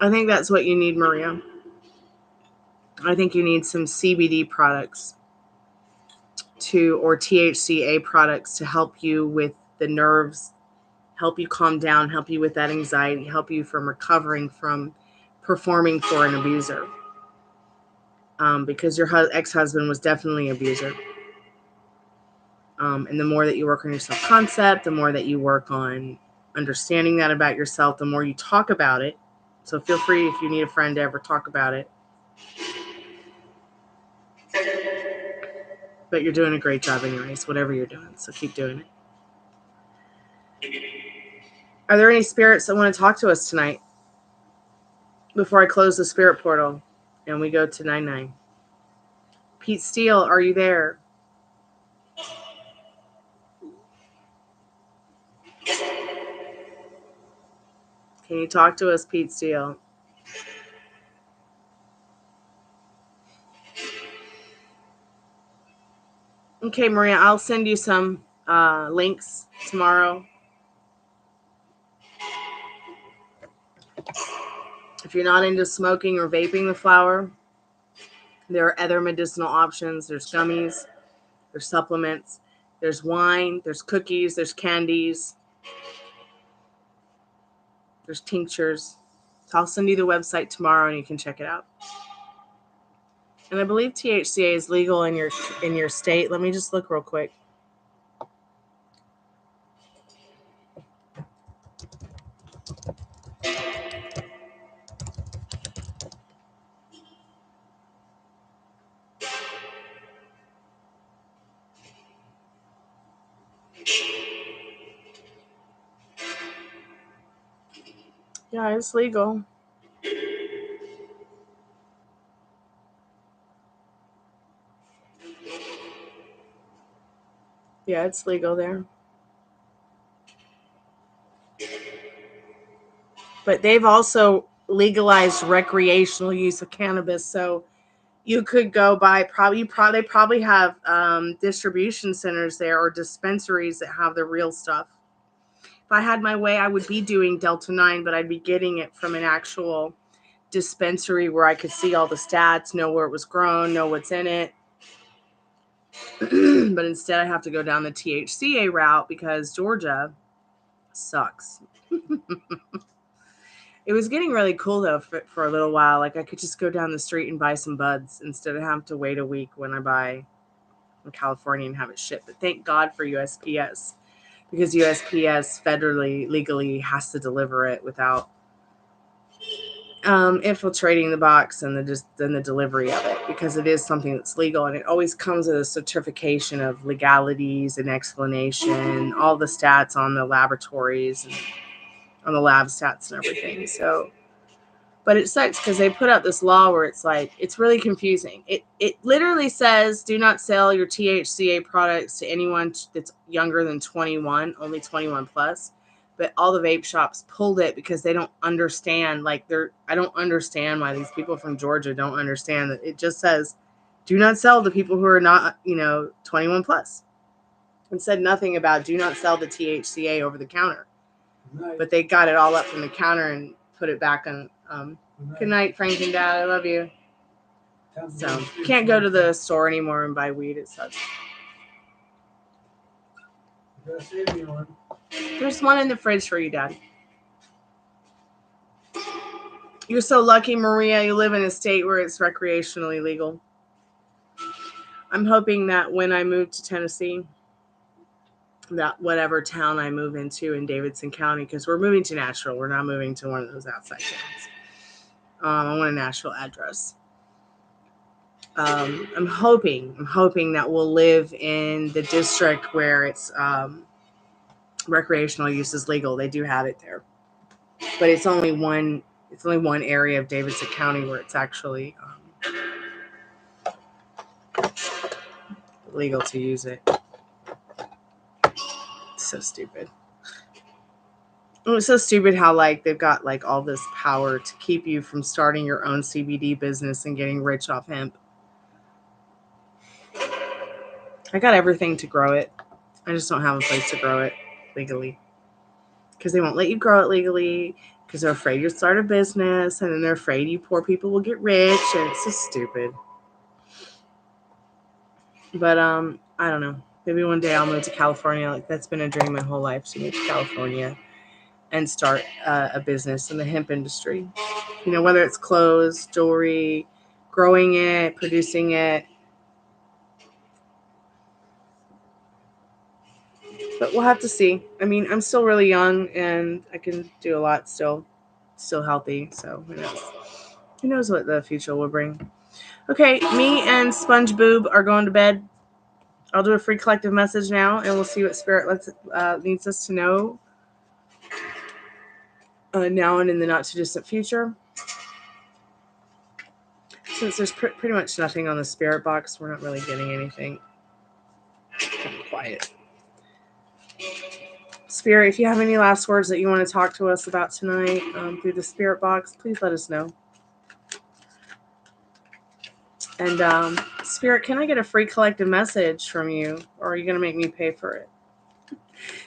I think that's what you need, Maria. I think you need some CBD products or THCA products to help you with the nerves, help you calm down, help you with that anxiety, help you from recovering from performing for an abuser. Because your ex-husband was definitely an abuser. And the more that you work on your self-concept, the more that you work on understanding that about yourself, the more you talk about it. So feel free if you need a friend to ever talk about it. But you're doing a great job anyways, whatever you're doing. So keep doing it. Are there any spirits that want to talk to us tonight before I close the spirit portal and we go to 99? Pete Steele, are you there? Can you talk to us, Pete Steele? Okay, Maria, I'll send you some links tomorrow. If you're not into smoking or vaping the flower, there are other medicinal options. There's gummies, there's supplements, there's wine, there's cookies, there's candies, there's tinctures. So I'll send you the website tomorrow and you can check it out. And I believe THCA is legal in your state. Let me just look real quick. Yeah, it's legal. Yeah, it's legal there. But they've also legalized recreational use of cannabis. So you could go buy, they probably have distribution centers there or dispensaries that have the real stuff. If I had my way, I would be doing Delta 9, but I'd be getting it from an actual dispensary where I could see all the stats, know where it was grown, know what's in it. But instead I have to go down the THCA route because Georgia sucks. It was getting really cool though for a little while. Like I could just go down the street and buy some buds instead of having to wait a week when I buy in California and have it shipped. But thank God for USPS, because USPS federally, legally has to deliver it without infiltrating the box and the delivery of it, because it is something that's legal, and it always comes with a certification of legalities and explanation, all the stats on the laboratories and on the lab stats and everything. So, but it sucks because they put out this law where it's like, it's really confusing. It literally says, do not sell your THCA products to anyone that's younger than 21, only 21 plus. But all the vape shops pulled it because they don't understand. Like I don't understand why these people from Georgia don't understand that it just says, do not sell to people who are not, 21 plus. And said nothing about do not sell the THCA over the counter. Right. But they got it all up from the counter and put it back on. Good night, Frank and Dad. I love you. So can't go to the store anymore and buy weed. It sucks. There's one in the fridge for you, Dad. You're so lucky, Maria. You live in a state where it's recreationally legal. I'm hoping that when I move to Tennessee, that whatever town I move into in Davidson County, because we're moving to Nashville. We're not moving to one of those outside towns. I want a Nashville address. I'm hoping that we'll live in the district where it's recreational use is legal. They do have it there, but it's only one area of Davidson County where it's actually legal to use it. It's so stupid. It's so stupid how they've got all this power to keep you from starting your own CBD business and getting rich off hemp. I got everything to grow it. I just don't have a place to grow it legally, because they won't let you grow it legally because they're afraid you'll start a business, and then they're afraid you poor people will get rich, and it's just stupid. But I don't know. Maybe one day I'll move to California. That's been a dream my whole life, to move to California and start a business in the hemp industry. Whether it's clothes, jewelry, growing it, producing it. But we'll have to see. I mean, I'm still really young and I can do a lot still healthy. So who knows? Who knows what the future will bring? Okay, me and Sponge Boob are going to bed. I'll do a free collective message now, and we'll see what Spirit needs us to know now and in the not too distant future. Since there's pretty much nothing on the Spirit box, we're not really getting anything. Kind of quiet. Spirit, if you have any last words that you want to talk to us about tonight through the Spirit box, please let us know. And Spirit, can I get a free collective message from you, or are you going to make me pay for it?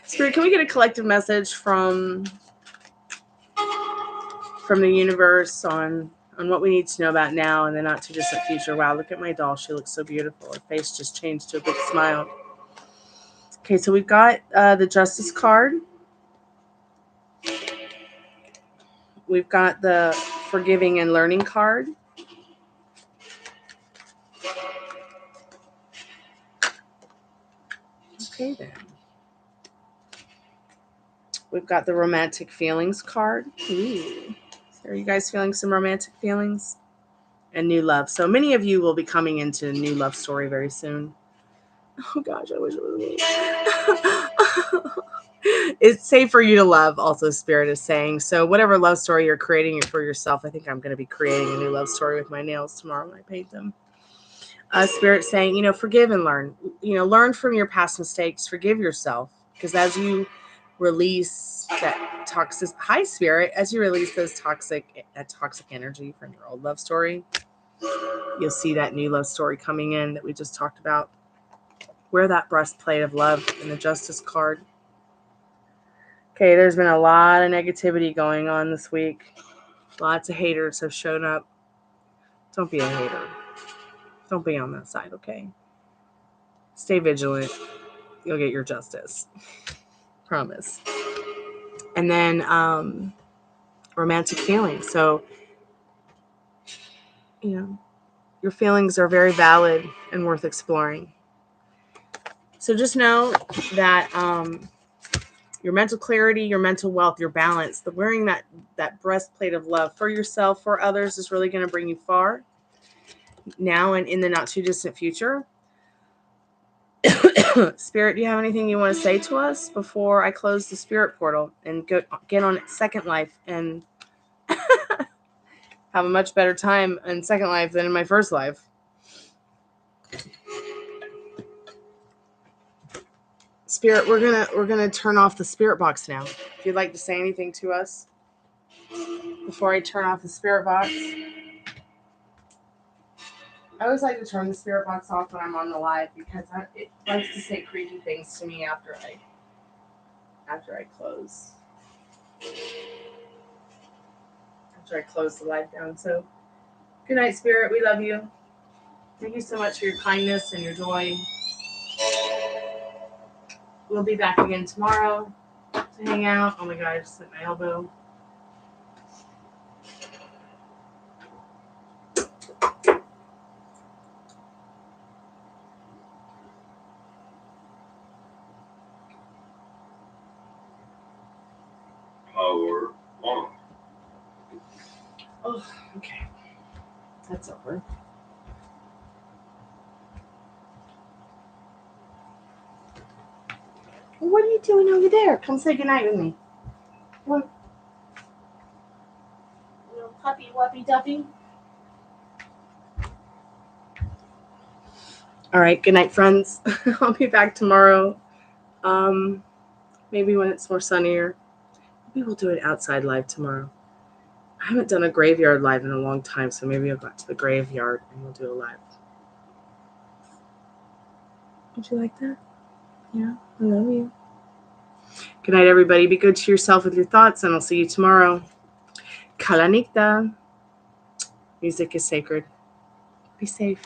Spirit, can we get a collective message from the universe on what we need to know about now and the not too distant future? Wow, look at my doll. She looks so beautiful. Her face just changed to a big smile. Okay, so we've got the Justice card. We've got the Forgiving and Learning card. Okay, then. We've got the Romantic Feelings card. Ooh. Are you guys feeling some romantic feelings? And new love. So many of you will be coming into a new love story very soon. Oh gosh, I wish it was me. It's safe for you to love, also Spirit is saying. So whatever love story you're creating for yourself, I think I'm going to be creating a new love story with my nails tomorrow when I paint them. Spirit saying, forgive and learn. Learn from your past mistakes. Forgive yourself. Because as you release that toxic, hi Spirit, as you release that toxic energy from your old love story, you'll see that new love story coming in that we just talked about. Wear that breastplate of love in the Justice card. Okay, there's been a lot of negativity going on this week. Lots of haters have shown up. Don't be a hater. Don't be on that side, okay? Stay vigilant. You'll get your justice. Promise. And then romantic feelings. So, you know, your feelings are very valid and worth exploring. So just know that your mental clarity, your mental wealth, your balance, the wearing that breastplate of love for yourself, for others is really going to bring you far now and in the not too distant future. Spirit, do you have anything you want to say to us before I close the spirit portal and get on Second Life and have a much better time in Second Life than in my first life? Spirit, we're gonna turn off the spirit box now. If you'd like to say anything to us before I turn off the spirit box. I always like to turn the spirit box off when I'm on the live because it likes to say creepy things to me after I close. After I close the live down. So good night, Spirit. We love you. Thank you so much for your kindness and your joy. We'll be back again tomorrow to hang out. Oh my god, I just hit my elbow. Power on. Oh, okay. That's over. What are you doing over there? Come say goodnight with me. Come on. Little puppy wuppy duppy. All right, good night, friends. I'll be back tomorrow. Maybe when it's more sunnier. Maybe we'll do an outside live tomorrow. I haven't done a graveyard live in a long time, so maybe I'll go to the graveyard and we'll do a live. Would you like that? Yeah, I love you. Good night, everybody. Be good to yourself with your thoughts, and I'll see you tomorrow. Kalanikta. Music is sacred. Be safe.